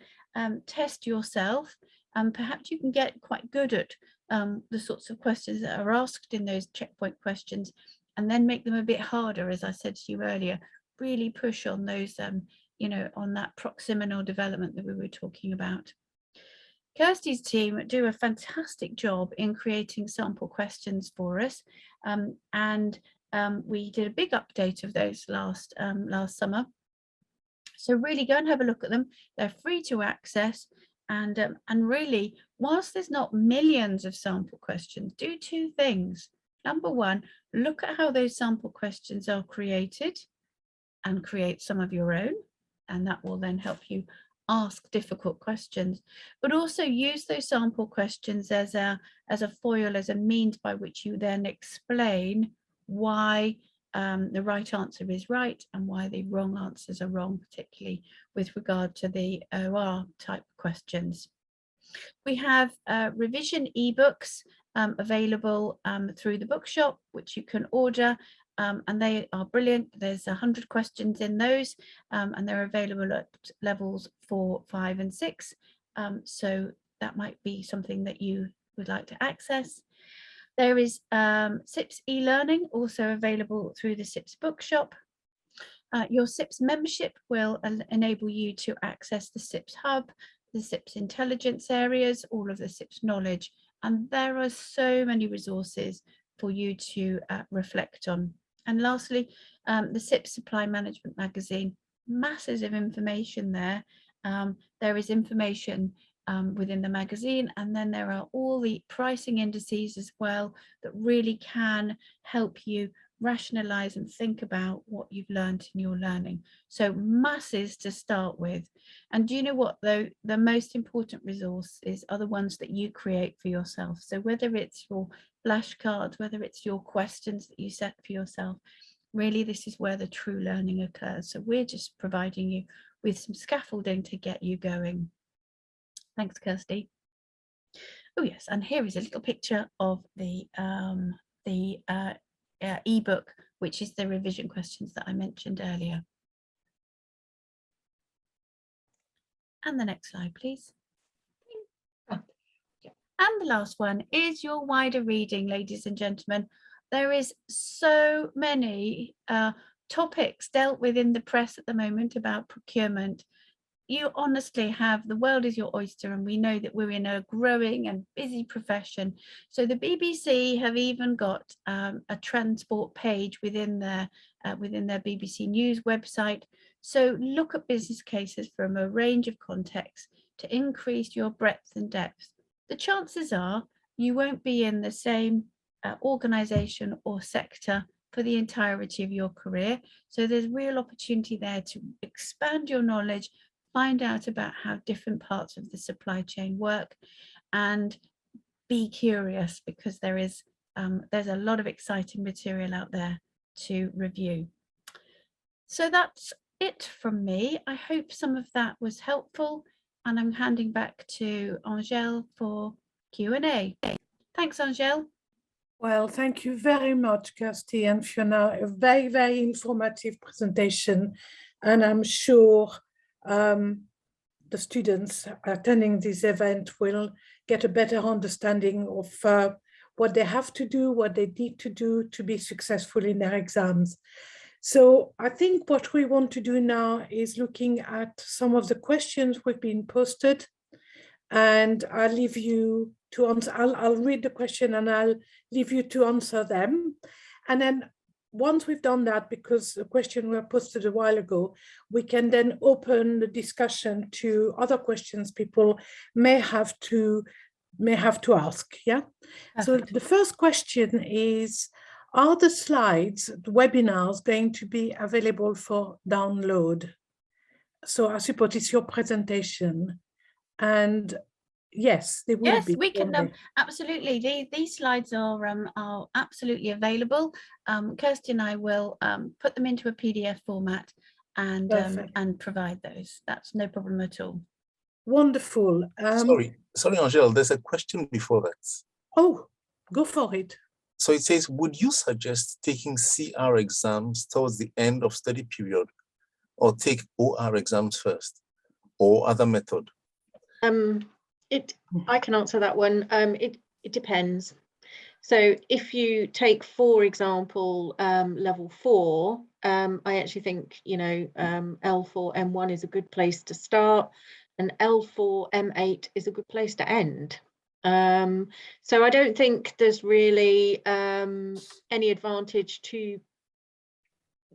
test yourself, and perhaps you can get quite good at the sorts of questions that are asked in those checkpoint questions, and then make them a bit harder, as I said to you earlier. Really push on those you know, on that proximal development that we were talking about. Kirsty's team do a fantastic job in creating sample questions for us, and we did a big update of those last summer. So really go and have a look at them. They're free to access, and really, whilst there's not millions of sample questions, do two things. Number one, look at how those sample questions are created and create some of your own. And that will then help you ask difficult questions, but also use those sample questions as a foil, as a means by which you then explain why the right answer is right and why the wrong answers are wrong, particularly with regard to the OR type questions. We have revision ebooks available through the bookshop, which you can order, and they are brilliant. There's 100 questions in those, and they're available at levels 4, 5 and 6. So that might be something that you would like to access. There is CIPS e-learning also available through the CIPS bookshop. Your CIPS membership will enable you to access the CIPS hub, the CIPS intelligence areas, all of the CIPS knowledge, and there are so many resources for you to reflect on. And lastly, the CIPS supply management magazine, masses of information there. There is information within the magazine, and then there are all the pricing indices as well that really can help you rationalize and think about what you've learned in your learning. So masses to start with. And do you know what, though? The most important resources are the ones that you create for yourself. So whether it's your flashcards, whether it's your questions that you set for yourself, really this is where the true learning occurs. So we're just providing you with some scaffolding to get you going. Thanks, Kirsty. Oh yes, and here is a little picture of the ebook, which is the revision questions that I mentioned earlier. And the next slide, please. And the last one is your wider reading, ladies and gentlemen. There is so many topics dealt with in the press at the moment about procurement. You honestly have, the world is your oyster, and we know that we're in a growing and busy profession. So the BBC have even got a transport page within their BBC News website. So look at business cases from a range of contexts to increase your breadth and depth. The chances are you won't be in the same organisation or sector for the entirety of your career. So there's real opportunity there to expand your knowledge, find out about how different parts of the supply chain work, and be curious, because there's a lot of exciting material out there to review. So that's it from me. I hope some of that was helpful, and I'm handing back to Angèle for Q&A. Thanks, Angèle. Well, thank you very much, Kirsty and Fiona. A very, very informative presentation, and I'm sure the students attending this event will get a better understanding of what they have to do, what they need to do to be successful in their exams. So I think what we want to do now is looking at some of the questions we've been posted, and I'll leave you to answer. I'll read the question and I'll leave you to answer them. And then once we've done that, because the question were posted a while ago, we can then open the discussion to other questions people may have to ask. Yeah. Perfect. So the first question is, are the slides, the webinars, going to be available for download? So I suppose it's your presentation, and yes, they will be. Yes, we can absolutely. These slides are absolutely available. Kirsty and I will put them into a PDF format and provide those. That's no problem at all. Wonderful. Sorry, Angèle, there's a question before that. Oh, go for it. So it says, would you suggest taking CR exams towards the end of study period, or take OR exams first, or other method? I can answer that one. It depends. So if you take, for example, level 4, I actually think, L4, M1 is a good place to start, and L4, M8 is a good place to end. So I don't think there's really any advantage to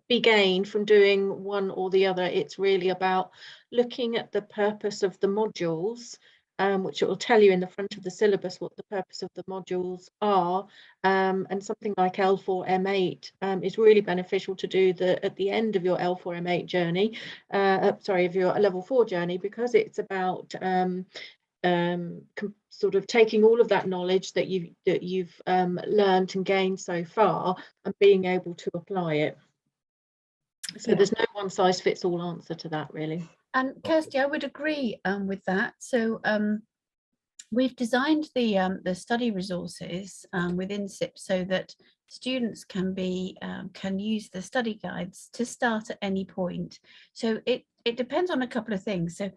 be gained from doing one or the other. It's really about looking at the purpose of the modules which it will tell you in the front of the syllabus what the purpose of the modules are, and something like L4 M8 is really beneficial to do at the end of your L4 M8 journey, of your level 4 journey, because it's about sort of taking all of that knowledge that you've learned and gained so far and being able to apply it. So there's no one size fits all answer to that, really. And Kirsty, I would agree with that. So we've designed the study resources within CIPS so that students can use the study guides to start at any point. So it depends on a couple of things. So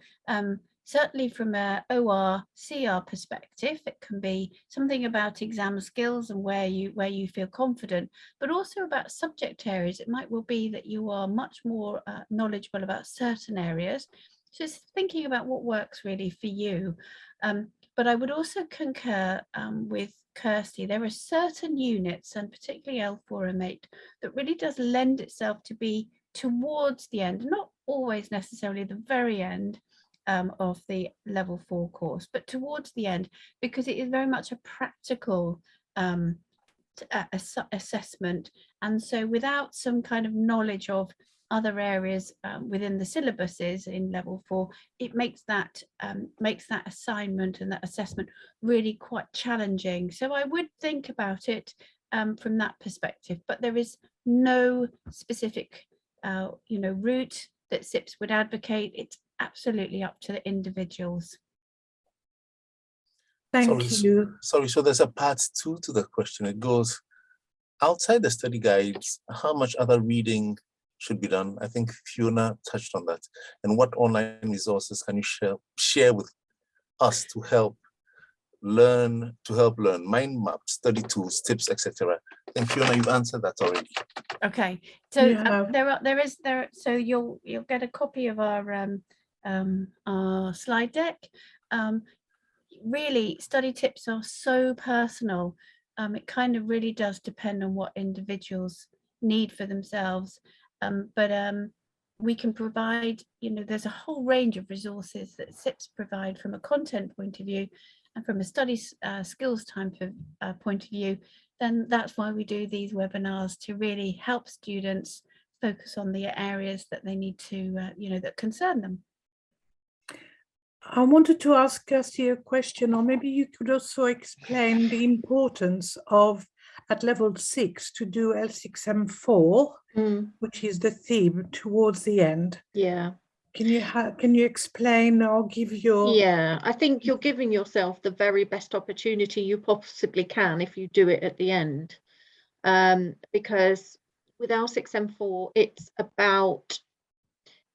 certainly from a OR/CR perspective, it can be something about exam skills and where you feel confident, but also about subject areas. It might well be that you are much more knowledgeable about certain areas. So it's thinking about what works really for you. But I would also concur with Kirsty. There are certain units, and particularly L4 M8, that really does lend itself to be towards the end, not always necessarily the very end of the level 4 course, but towards the end, because it is very much a practical assessment. And so without some kind of knowledge of other areas within the syllabuses in level 4, it makes that assignment and that assessment really quite challenging. So I would think about it from that perspective, but there is no specific route that CIPS would advocate. It's absolutely up to the individuals. Thank you. Sorry, so there's a part 2 to the question. It goes, outside the study guides, how much other reading should be done? I think Fiona touched on that. And what online resources can you share with us to help learn, mind maps, study tools, tips, etc.? I think Fiona, you've answered that already. Okay, so so you'll get a copy of our slide deck. Really, study tips are so personal. It kind of really does depend on what individuals need for themselves. But we can provide, there's a whole range of resources that CIPS provide from a content point of view and from a study skills type of point of view. Then that's why we do these webinars, to really help students focus on the areas that they need to, that concern them. I wanted to ask Kirsty a question, or maybe you could also explain the importance of, at level 6, to do L6M4, which is the theme towards the end. Yeah. Can you explain or give your... Yeah, I think you're giving yourself the very best opportunity you possibly can if you do it at the end. Because with L6M4, it's about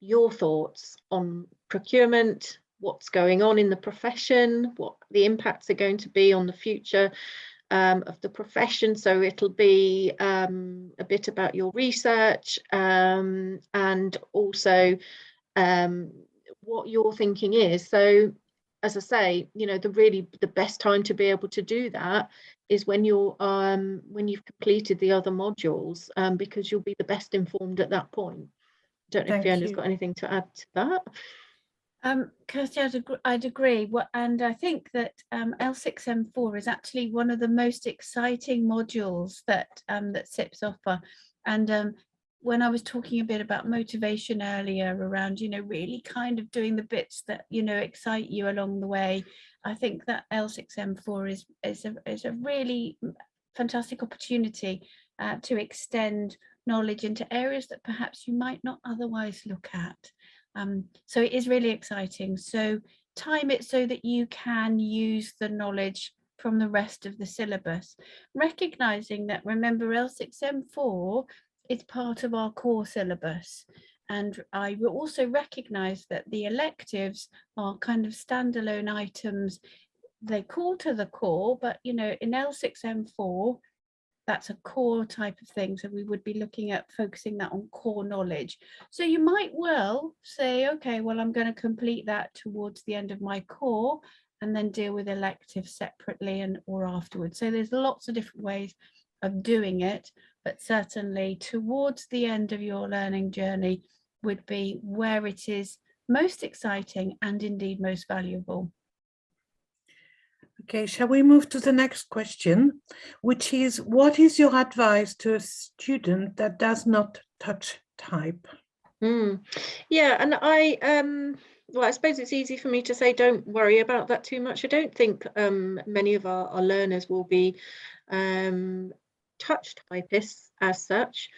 your thoughts on procurement, what's going on in the profession, what the impacts are going to be on the future of the profession. So it'll be a bit about your research and also what your thinking is. So as I say, the best time to be able to do that is when you're when you've completed the other modules, because you'll be the best informed at that point. I don't know if Fiona's got anything to add to that. Kirsty, I'd agree. And I think that L6M4 is actually one of the most exciting modules that CIPS offer. And when I was talking a bit about motivation earlier around, really kind of doing the bits that, excite you along the way, I think that L6M4 is a really fantastic opportunity to extend knowledge into areas that perhaps you might not otherwise look at. So it is really exciting. So time it so that you can use the knowledge from the rest of the syllabus, recognizing that, remember, L6M4 is part of our core syllabus. And I will also recognize that the electives are kind of standalone items. They call to the core, but, in L6M4, that's a core type of thing. So we would be looking at focusing that on core knowledge. So you might well say, okay, well, I'm going to complete that towards the end of my core and then deal with electives separately or afterwards. So there's lots of different ways of doing it, but certainly towards the end of your learning journey would be where it is most exciting and indeed most valuable. Okay, shall we move to the next question, which is, what is your advice to a student that does not touch type? Yeah, and well, I suppose it's easy for me to say don't worry about that too much. I don't think many of our learners will be touch typists as such.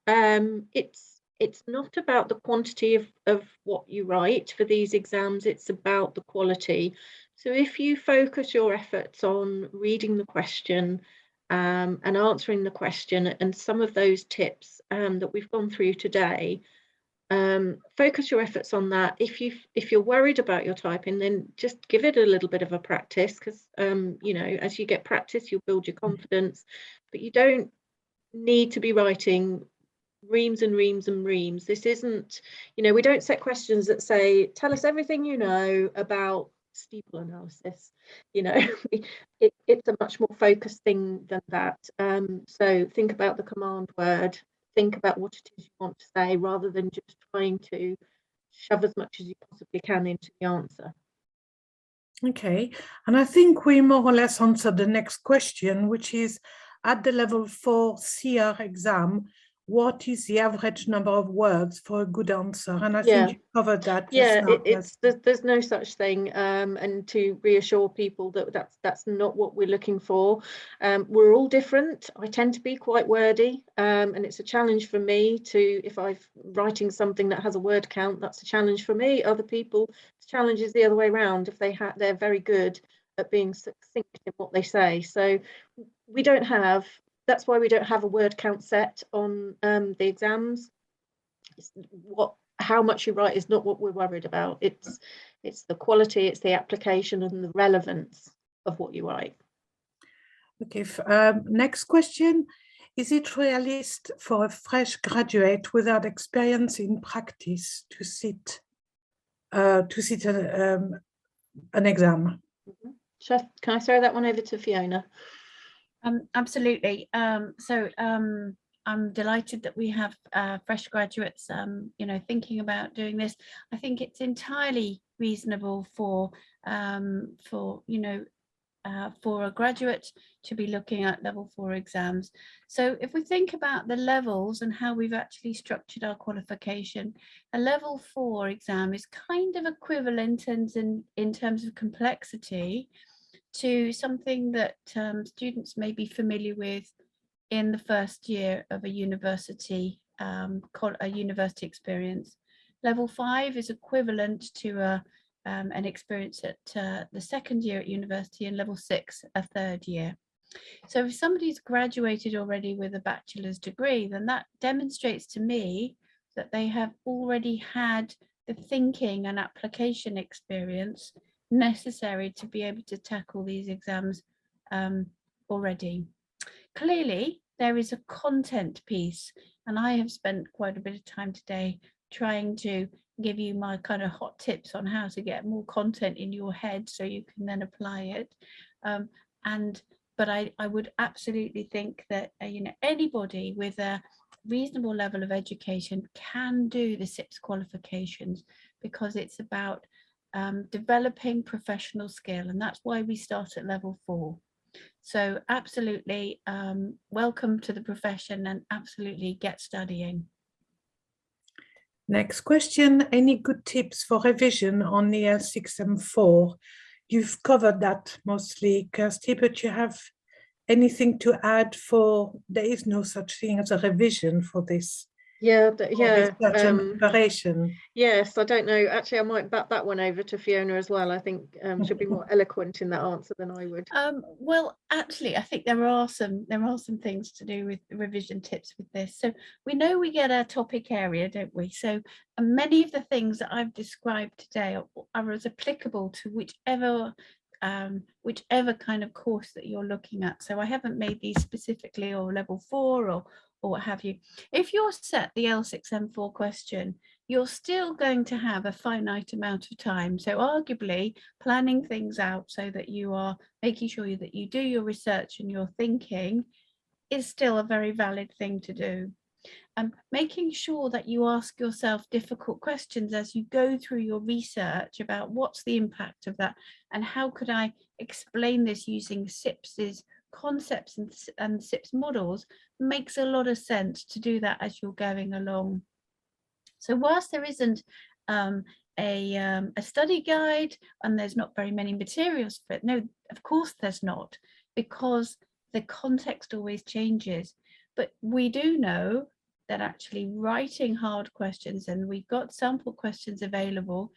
It's not about the quantity of what you write for these exams, it's about the quality. So if you focus your efforts on reading the question and answering the question and some of those tips that we've gone through today, focus your efforts on that. If you're worried about your typing, then just give it a little bit of a practice, because you know, as you get practice, you'll build your confidence. But you don't need to be writing reams and reams and reams. This isn't, you know, we don't set questions that say, tell us everything you know about steeple analysis. You know, it's a much more focused thing than that. So think about the command word, think about what it is you want to say, rather than just trying to shove as much as you possibly can into the answer. Okay, and I think we more or less answered the next question, which is, at the level 4 CR exam, what is the average number of words for a good answer? And I think you covered that. Yeah, there's no such thing, and to reassure people that that's not what we're looking for. We're all different. I tend to be quite wordy, and it's a challenge for me to, if I'm writing something that has a word count, that's a challenge for me. Other people, the challenge is the other way around. If they're very good at being succinct in what they say. So we don't have, that's why we don't have a word count set on the exams. How much you write is not what we're worried about. It's the quality, it's the application and the relevance of what you write. Okay, next question. Is it realistic for a fresh graduate without experience in practice to sit an exam? Chef, can I throw that one over to Fiona? Absolutely. I'm delighted that we have fresh graduates, you know, thinking about doing this. I think it's entirely reasonable for you know, for a graduate to be looking at level 4 exams. So if we think about the levels and how we've actually structured our qualification, a level 4 exam is kind of equivalent in terms of complexity to something that students may be familiar with in the first year of a university experience. Level 5 is equivalent to an experience at the second year at university, and level 6 a third year. So if somebody's graduated already with a bachelor's degree, then that demonstrates to me that they have already had the thinking and application experience necessary to be able to tackle these exams already. Clearly, there is a content piece, and I have spent quite a bit of time today trying to give you my kind of hot tips on how to get more content in your head so you can then apply it. But I would absolutely think that you know, anybody with a reasonable level of education can do the CIPS qualifications, because it's about developing professional skill, and that's why we start at level 4. So absolutely welcome to the profession, and absolutely get studying. Next question, any good tips for revision on the L6M4? You've covered that mostly, Kirsty, but you have anything to add for, there is no such thing as a revision for this? Preparation. Yes, I don't know. Actually, I might bat that one over to Fiona as well. I think she'll be more eloquent in that answer than I would. Well, actually, I think there are some things to do with revision tips with this. So we know we get a topic area, don't we? So many of the things that I've described today are as applicable to whichever kind of course that you're looking at. So I haven't made these specifically or level 4 or what have you. If you're set the L6M4 question, you're still going to have a finite amount of time. So arguably planning things out so that you are making sure that you do your research and your thinking is still a very valid thing to do. Making sure that you ask yourself difficult questions as you go through your research about what's the impact of that and how could I explain this using CIPS's concepts and CIPS models, makes a lot of sense to do that as you're going along. So whilst there isn't a study guide and there's not very many materials for it, no, of course there's not, because the context always changes. But we do know that actually writing hard questions, and we've got sample questions available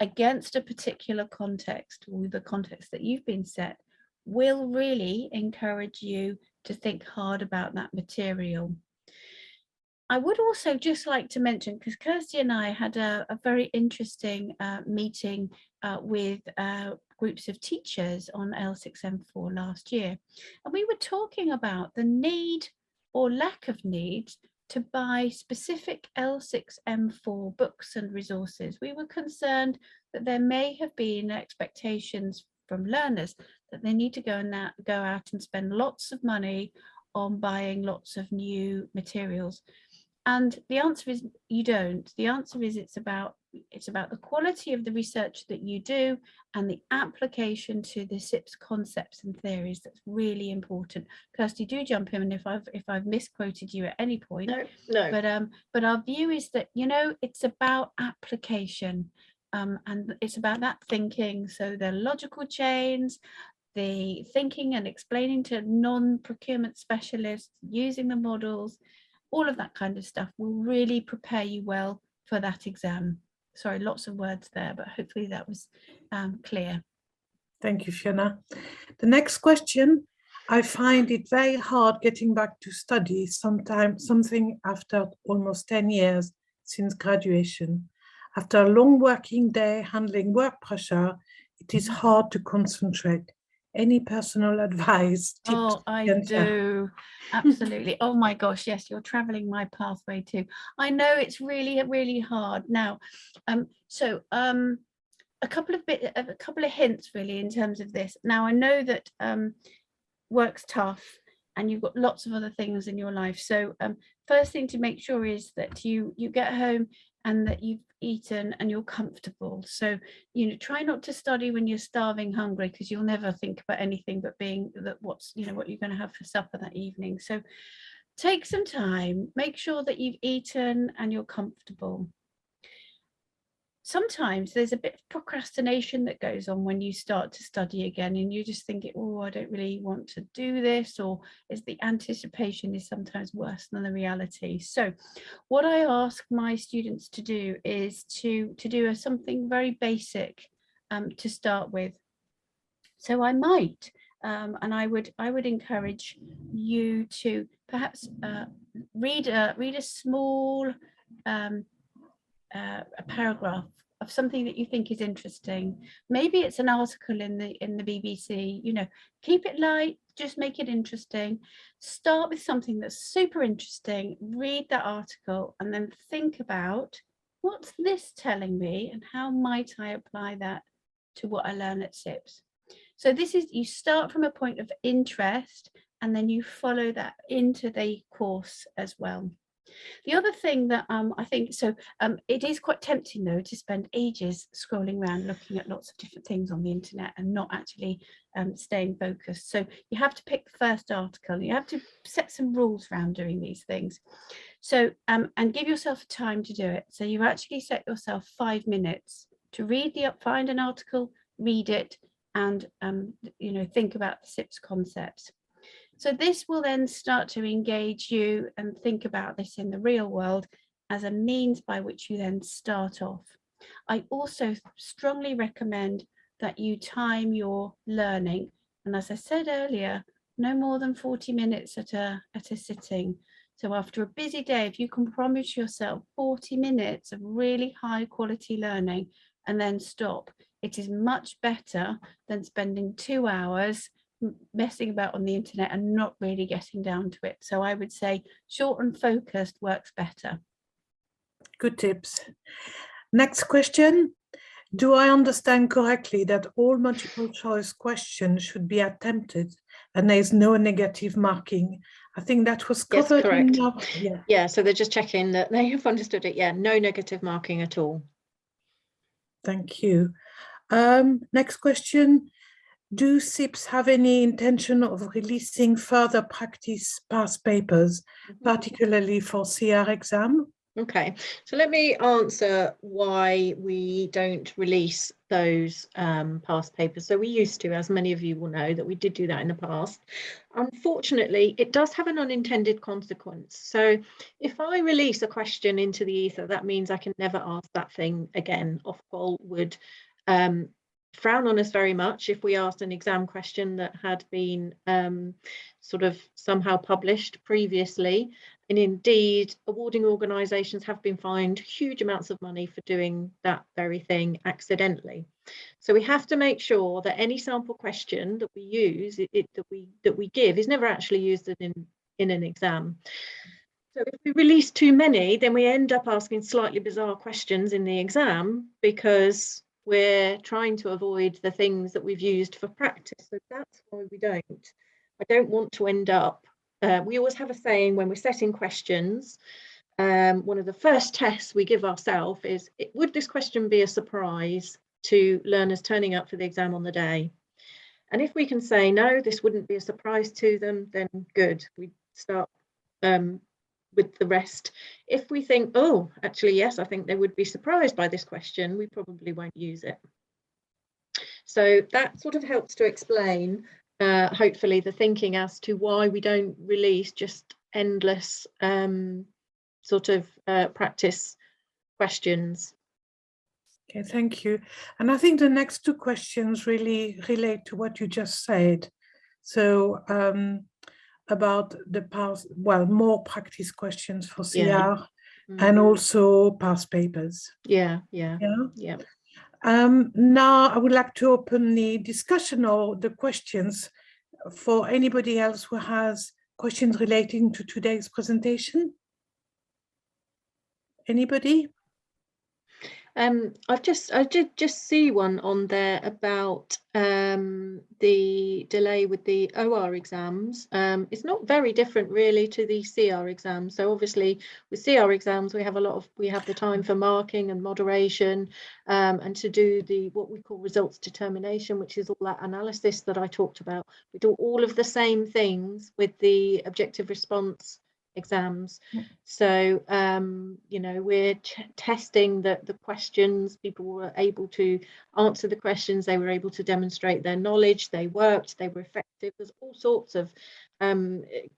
against a particular context, or the context that you've been set, will really encourage you to think hard about that material. I would also just like to mention, because Kirsty and I had a very interesting meeting with groups of teachers on L6M4 last year, and we were talking about the need or lack of need to buy specific L6M4 books and resources. We were concerned that there may have been expectations from learners that they need to go out and spend lots of money on buying lots of new materials. And the answer is you don't. The answer is it's about the quality of the research that you do and the application to the CIPS concepts and theories that's really important. Kirsty, do jump in if I've misquoted you at any point. No. But our view is that, you know, it's about application, and it's about that thinking. So the logical chains, the thinking and explaining to non-procurement specialists, using the models, all of that kind of stuff will really prepare you well for that exam. Sorry, lots of words there, but hopefully that was clear. Thank you, Fiona. The next question, I find it very hard getting back to study, something after almost 10 years since graduation. After a long working day handling work pressure, it is hard to concentrate. Any personal advice? Tips? Oh, I do. Absolutely. Oh my gosh, yes, you're traveling my pathway too. I know it's really, really hard. Now, a couple of hints really in terms of this. Now, I know that work's tough and you've got lots of other things in your life. So first thing to make sure is that you get home and that you've eaten and you're comfortable. So, you know, try not to study when you're starving hungry, because you'll never think about anything but what you're going to have for supper that evening. So take some time, make sure that you've eaten and you're comfortable. Sometimes there's a bit of procrastination that goes on when you start to study again, and you just think, oh, I don't really want to do this, or is the anticipation is sometimes worse than the reality. So what I ask my students to do is to do something very basic to start with. So I might and I would encourage you to perhaps read a small a paragraph of something that you think is interesting. Maybe it's an article in the BBC, you know, keep it light, just make it interesting. Start with something that's super interesting, read that article, and then think about, what's this telling me and how might I apply that to what I learn at CIPS? So this is, you start from a point of interest and then you follow that into the course as well. The other thing that I think, it is quite tempting though to spend ages scrolling around looking at lots of different things on the internet and not actually staying focused. So you have to pick the first article, you have to set some rules around doing these things. So and give yourself time to do it. So you actually set yourself 5 minutes to find an article, read it, and you know, think about the CIPS concepts. So this will then start to engage you and think about this in the real world as a means by which you then start off. I also strongly recommend that you time your learning. And as I said earlier, no more than 40 minutes at a sitting. So after a busy day, if you can promise yourself 40 minutes of really high quality learning and then stop, it is much better than spending 2 hours messing about on the internet and not really getting down to it. So I would say short and focused works better. Good tips. Next question. Do I understand correctly that all multiple choice questions should be attempted and there is no negative marking? I think that was covered. Yes, correct. Yeah, so they're just checking that they have understood it. Yeah, no negative marking at all. Thank you. Next question. do CIPS have any intention of releasing further practice past papers, particularly for CR exam? Okay, so let me answer why we don't release those past papers. So we used to, as many of you will know, that we did do that in the past. Unfortunately, it does have an unintended consequence. So if I release a question into the ether, that means I can never ask that thing again. Ofqual would frown on us very much if we asked an exam question that had been sort of somehow published previously. And indeed, awarding organisations have been fined huge amounts of money for doing that very thing accidentally. So we have to make sure that any sample question that we use, that we give, is never actually used in an exam. So if we release too many, then we end up asking slightly bizarre questions in the exam because we're trying to avoid the things that we've used for practice. So that's why we don't. I don't want to end up. We always have a saying when we're setting questions. One of the first tests we give ourselves is, would this question be a surprise to learners turning up for the exam on the day? And if we can say, no, this wouldn't be a surprise to them, then good. We start with the rest. If we think, oh, actually, yes, I think they would be surprised by this question, we probably won't use it. So that sort of helps to explain, hopefully, the thinking as to why we don't release just endless sort of practice questions. Okay, thank you. And I think the next two questions really relate to what you just said. So about the past, well, more practice questions for CR, Yeah. and also past papers. Yeah. Now I would like to open the discussion or the questions for anybody else who has questions relating to today's presentation. Anybody? I did just see one on there about the delay with the OR exams. It's not very different really to the CR exams. So obviously with CR exams we have the time for marking and moderation, and to do what we call results determination, which is all that analysis that I talked about. We do all of the same things with the objective response exams. So you know, we're testing that the questions, people were able to answer the questions, they were able to demonstrate their knowledge, they worked, they were effective. There's all sorts of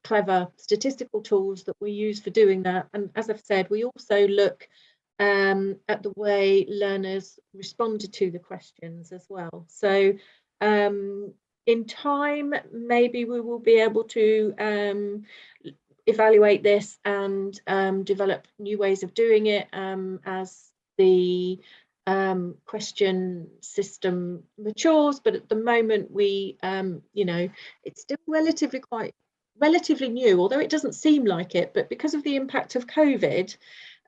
clever statistical tools that we use for doing that. And as I've said, we also look at the way learners responded to the questions as well. So in time, maybe we will be able to evaluate this and develop new ways of doing it as the question system matures. But at the moment, we you know, it's still relatively new, although it doesn't seem like it. But because of the impact of COVID,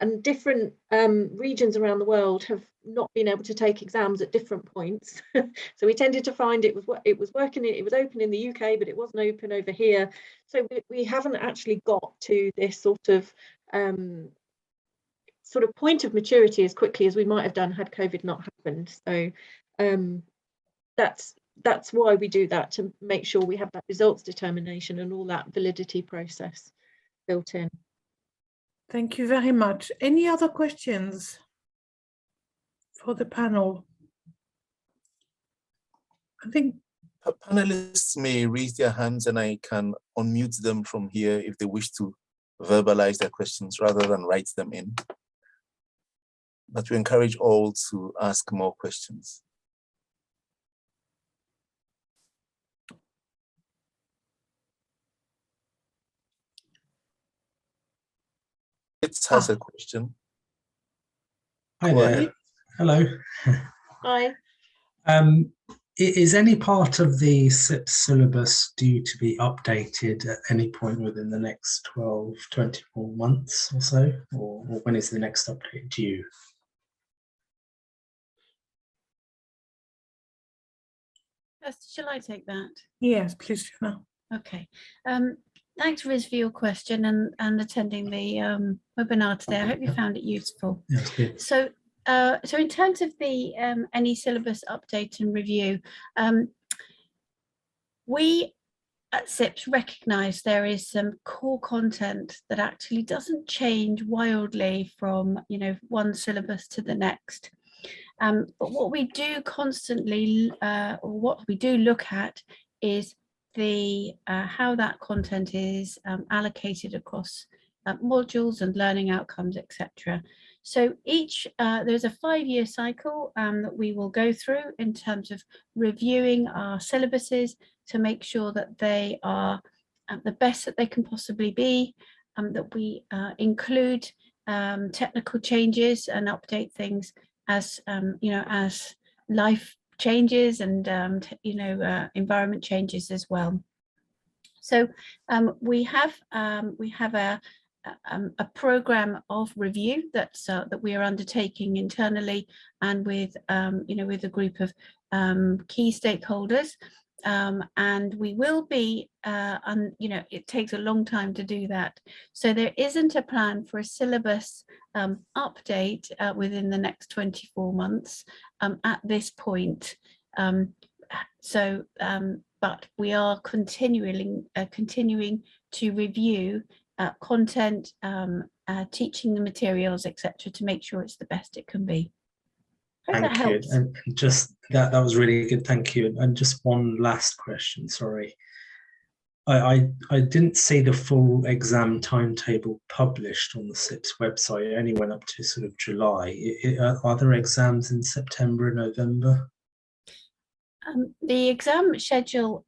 and different regions around the world have not been able to take exams at different points. So we tended to find it was working, it was open in the UK, but it wasn't open over here. So we haven't actually got to this sort of point of maturity as quickly as we might have done had COVID not happened. So that's why we do that, to make sure we have that results determination and all that validity process built in. Thank you very much. Any other questions for the panel? I think panelists may raise their hands and I can unmute them from here if they wish to verbalize their questions rather than write them in. But we encourage all to ask more questions. It has a question. Hi there. Hello. Hi. Is any part of the CIPS syllabus due to be updated at any point within the next 12, 24 months or so? Or when is the next update due? Shall I take that? yes, please, Fiona. Okay. Thanks, Riz, for your question and attending the webinar today. I hope you found it useful. That's good. So in terms of the any syllabus update and review, we at CIPS recognise there is some core content that actually doesn't change wildly from, you know, one syllabus to the next. But what we do constantly, or what we do look at, is the how that content is allocated across modules and learning outcomes, etc. So each there's a 5-year cycle that we will go through in terms of reviewing our syllabuses to make sure that they are the best that they can possibly be, that we include technical changes and update things as you know, as life changes and you know, environment changes as well. So we have a program of review that's that we are undertaking internally and with you know, with a group of key stakeholders. And we will be, you know, it takes a long time to do that. So there isn't a plan for a syllabus update within the next 24 months at this point. But we are continuing to review content, teaching the materials, etc., to make sure it's the best it can be. Hope that Thank you. helps. And just that was really good. Thank you. And just one last question. Sorry, I didn't see the full exam timetable published on the CIPS website. It only went up to sort of July. Are there exams in September and November? The exam schedule,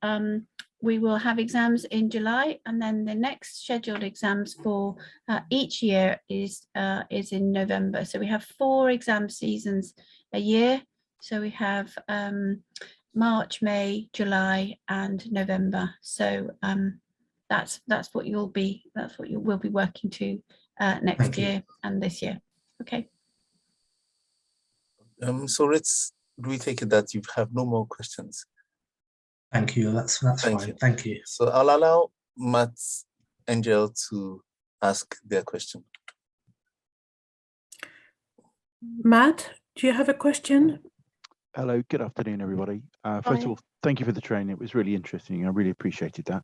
we will have exams in July, and then the next scheduled exams for each year is in November. So we have 4 exam seasons a year. So we have March, May, July, and November. So that's what you will be working to next year and this year. Okay. So do we take it that you have no more questions? Thank you. That's fine. Thank you. So I'll allow Matt, Angel to ask their question. Matt, do you have a question? Hello, good afternoon, everybody. First of all, thank you for the training. It was really interesting. I really appreciated that.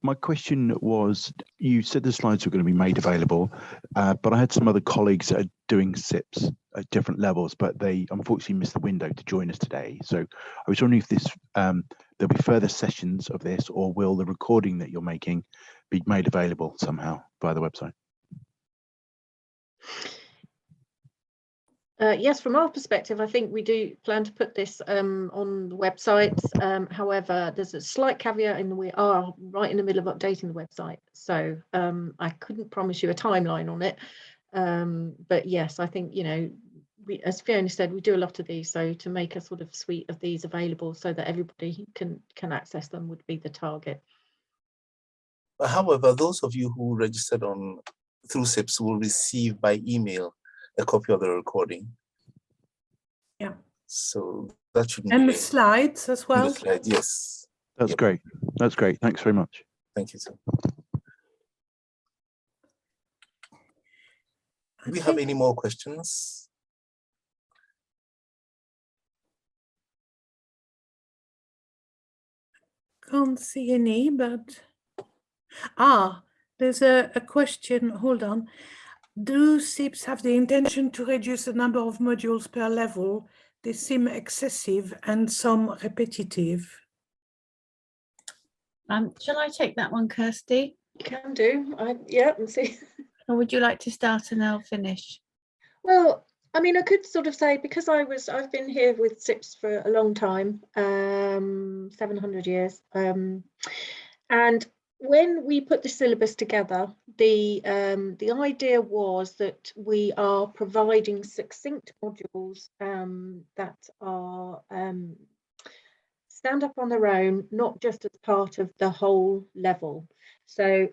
My question was, you said the slides were going to be made available, but I had some other colleagues that are doing CIPS at different levels, but they unfortunately missed the window to join us today. So I was wondering if this there'll be further sessions of this, or will the recording that you're making be made available somehow via the website? Yes, from our perspective, I think we do plan to put this on the websites. However, there's a slight caveat in that we are right in the middle of updating the website. So I couldn't promise you a timeline on it. But yes, I think, you know, as Fiona said, we do a lot of these. So to make a sort of suite of these available so that everybody can access them would be the target. However, those of you who registered through CIPS will receive by email a copy of the recording. Yeah. So that shouldn't And be the slides as well. the slide, yes. That's great. That's great. Thanks very much. Thank you, sir. Do we have any more questions? Can't see any, but there's a question. Hold on. Do CIPS have the intention to reduce the number of modules per level? They seem excessive and some repetitive. Shall I take that one, Kirsty? You can do. Yeah, and see. Or would you like to start and I'll finish? Well, I mean, I could sort of say, because I've been here with CIPS for a long time, 700 years, and when we put the syllabus together, the idea was that we are providing succinct modules that are stand up on their own, not just as part of the whole level. So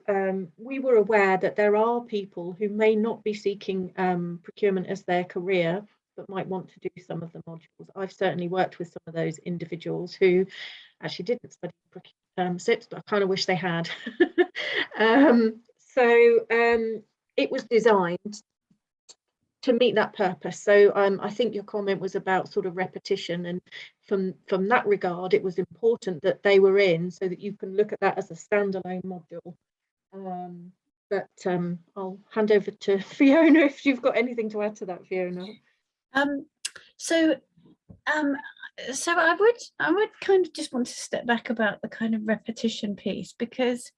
we were aware that there are people who may not be seeking procurement as their career, but might want to do some of the modules. I've certainly worked with some of those individuals who actually didn't study CIPS, but I kind of wish they had. So it was designed to meet that purpose. So I think your comment was about sort of repetition, and from that regard, it was important that they were in so that you can look at that as a standalone module. But I'll hand over to Fiona if you've got anything to add to that, Fiona. So I would kind of just want to step back about the kind of repetition piece, because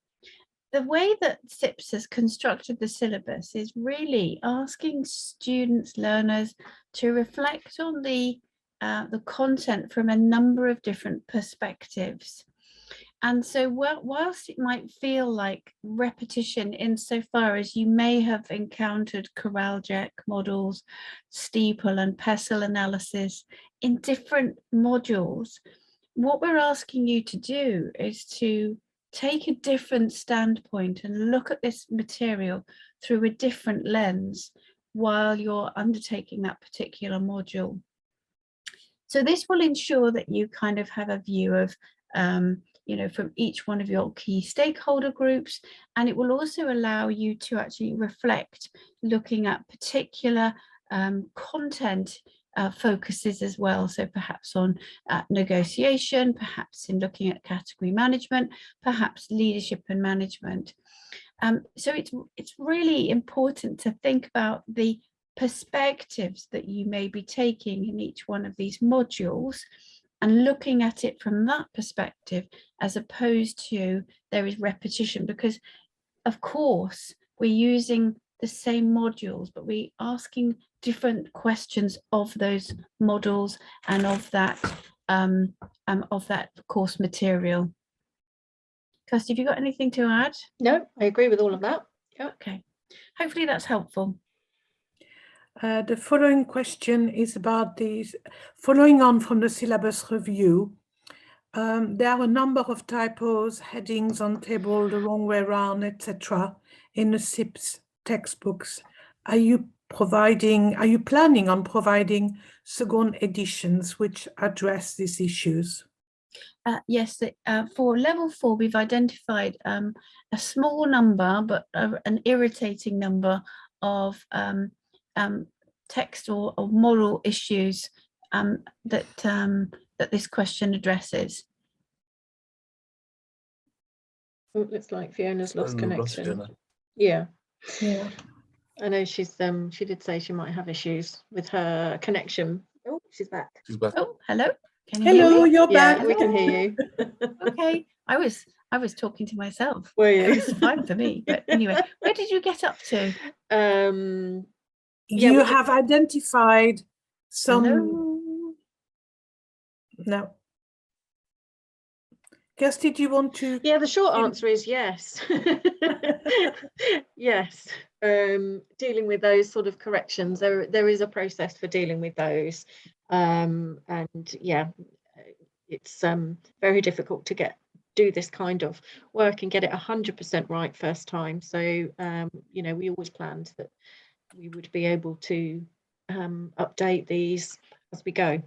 the way that CIPS has constructed the syllabus is really asking students, learners, to reflect on the content from a number of different perspectives. And so whilst it might feel like repetition insofar as you may have encountered Karaljek models, steeple and pestle analysis in different modules, what we're asking you to do is to take a different standpoint and look at this material through a different lens while you're undertaking that particular module. So this will ensure that you kind of have a view of, you know, from each one of your key stakeholder groups, and it will also allow you to actually reflect, looking at particular content focuses as well. So perhaps on negotiation, perhaps in looking at category management, perhaps leadership and management. So it's really important to think about the perspectives that you may be taking in each one of these modules and looking at it from that perspective, as opposed to there is repetition, because of course we're using the same modules, but we're asking different questions of those models and of that course material. Kirsty, have you got anything to add? No, I agree with all of that. Yeah. Okay, hopefully that's helpful. The following question is about these, following on from the syllabus review. There are a number of typos, headings on table the wrong way around, etc. in the CIPS textbooks. Are you planning on providing second editions which address these issues? Yes, for level 4, we've identified a small number, but an irritating number of text or model issues that this question addresses. Oh, it looks like Fiona's lost connection. Fiona. Yeah. Yeah. I know she's she did say she might have issues with her connection. Oh, she's back. She's back. Oh, hello. Can you hear Hello, me? you're Yeah, back. we can hear you. Okay, I was talking to myself. Were you? It was fine for me. But anyway, where did you get up to? Yeah, You have identified some. Hello? No. Kirsty, do you want to? Yeah, the short answer is yes. Yes. Dealing with those sort of corrections, there is a process for dealing with those. And yeah, it's very difficult to do this kind of work and get it 100% right first time. So you know, we always planned that we would be able to update these as we go.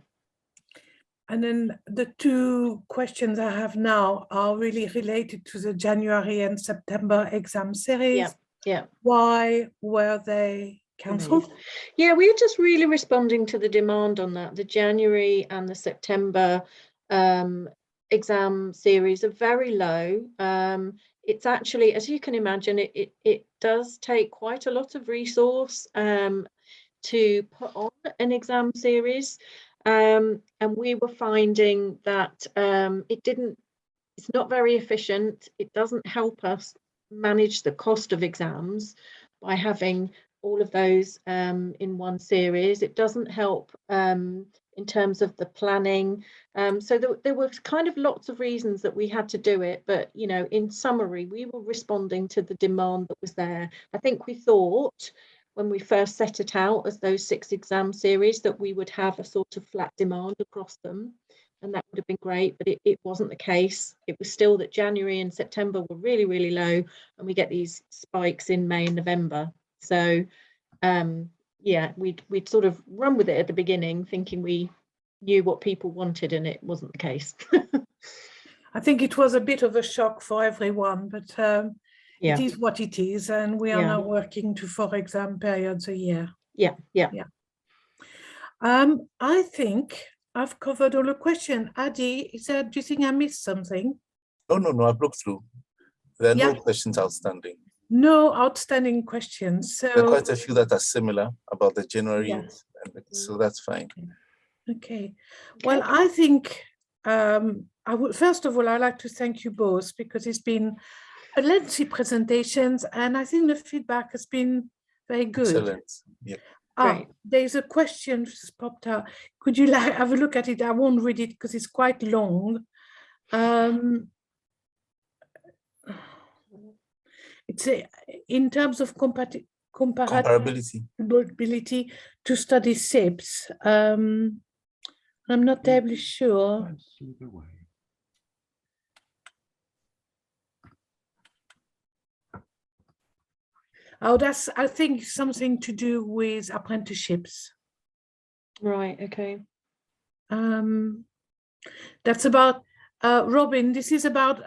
And then the two questions I have now are really related to the January and September exam series. Yeah, yeah. Why were they cancelled? Yeah, we're just really responding to the demand on that. The January and the September exam series are very low. It's actually, as you can imagine, it does take quite a lot of resource to put on an exam series. And we were finding that it's not very efficient. It doesn't help us manage the cost of exams by having all of those in one series. It doesn't help in terms of the planning. So there were kind of lots of reasons that we had to do it. But, you know, in summary, we were responding to the demand that was there. I think we thought when we first set it out as those 6 exam series that we would have a sort of flat demand across them, and that would have been great, but it wasn't the case. It was still that January and September were really, really low, and we get these spikes in May and November. So yeah, we'd sort of run with it at the beginning thinking we knew what people wanted, and it wasn't the case. I think it was a bit of a shock for everyone, but Yeah. it is what it is, and we are now working to 4 exam periods a year. Yeah. I think I've covered all the questions. Adi, do you think I missed something? No, I've looked through. There are no Yeah. questions outstanding. No outstanding questions. There are So, quite a few that are similar about the January, Yeah. so that's fine. okay. Well, I think I would first of all, I'd like to thank you both because it's been a lengthy presentations, and I think the feedback has been very good. Excellent. Yep. Great. There's a question just popped out. Could you have a look at it? I won't read it because it's quite long. It's in terms of Comparability. comparability to study CIPS. I'm not terribly sure. Oh, that's, I think, something to do with apprenticeships. Right. Okay. That's about, Robin, this is about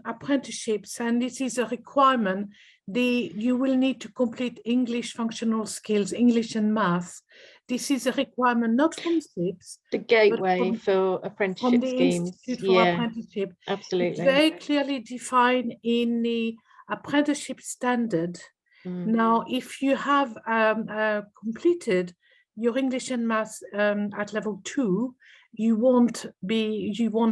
apprenticeships, and this is a requirement. You will need to complete English functional skills, English and math. This is a requirement not from CIPS. The gateway for apprenticeship from the schemes. Institute for Apprenticeship. Absolutely. It's very clearly defined in the apprenticeship standard. Now, if you have completed your English and maths at level 2, you won't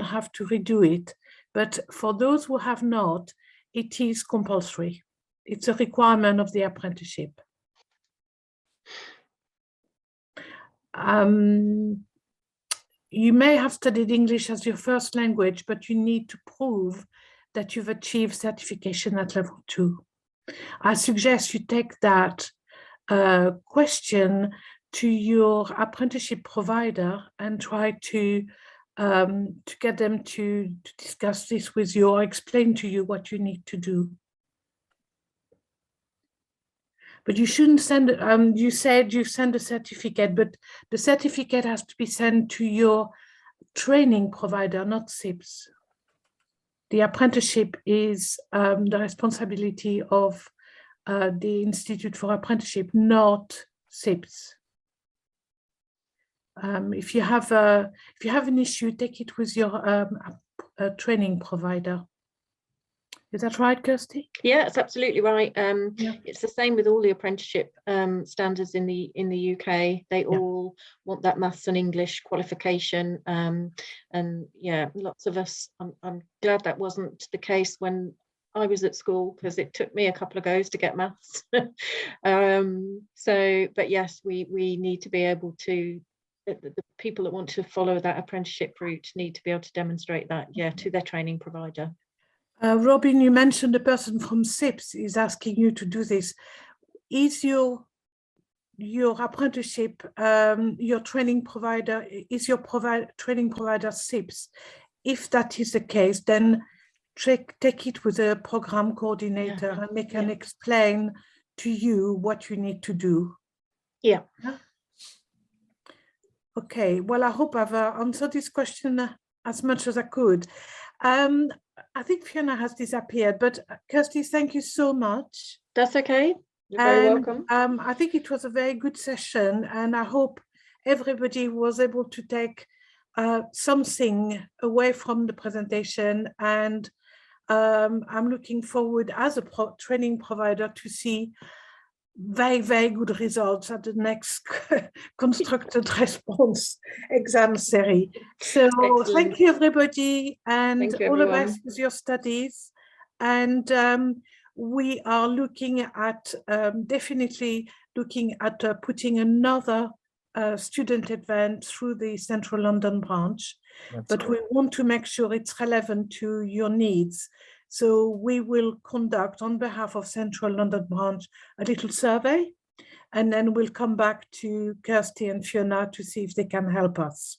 have to redo it. But for those who have not, it is compulsory. It's a requirement of the apprenticeship. You may have studied English as your first language, but you need to prove that you've achieved certification at level 2. I suggest you take that question to your apprenticeship provider and try to get them to discuss this with you or explain to you what you need to do. But you shouldn't send, you said you send a certificate, but the certificate has to be sent to your training provider, not CIPS. The apprenticeship is the responsibility of the Institute for Apprenticeship, not CIPS. If you have an issue, take it with your training provider. Is that right, Kirsty? Yeah, it's absolutely right. It's the same with all the apprenticeship standards in the UK. They all want that maths and English qualification, and yeah, lots of us. I'm glad that wasn't the case when I was at school, because it took me a couple of goes to get maths. But yes, we need to be able to. The people that want to follow that apprenticeship route need to be able to demonstrate that, to their training provider. Robin, you mentioned the person from CIPS is asking you to do this. Is your apprenticeship, your training provider, is your training provider CIPS? If that is the case, then take it with a program coordinator and they can explain to you what you need to do. Yeah. Okay, well, I hope I've answered this question as much as I could. I think Fiona has disappeared, but Kirsty, thank you so much. That's okay. You're very welcome. I think it was a very good session, and I hope everybody was able to take something away from the presentation. And I'm looking forward as a training provider to see very, very good results at the next constructed response exam series. So Excellent. Thank you, everybody, and Thank you, all the everyone. best with your studies. And we are looking at, definitely looking at putting another student event through the Central London branch. But we want to make sure it's relevant to your needs. So we will conduct on behalf of Central London branch a little survey, and then we'll come back to Kirsty and Fiona to see if they can help us.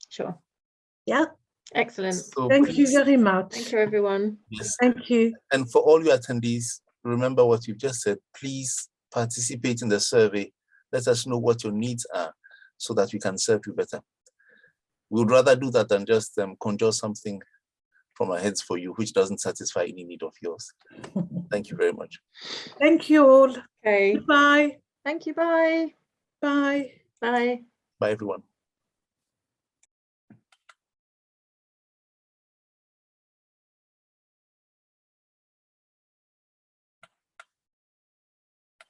Sure. Yeah. Excellent. So Thank you very much. Thank you, everyone. Yes. Thank you. And for all your attendees, remember what you've just said. Please participate in the survey. Let us know what your needs are so that we can serve you better. We would rather do that than just conjure something from our heads for you, which doesn't satisfy any need of yours. Thank you very much. Thank you all. Okay. Goodbye. Thank you. Bye. Bye. Bye. Bye, everyone.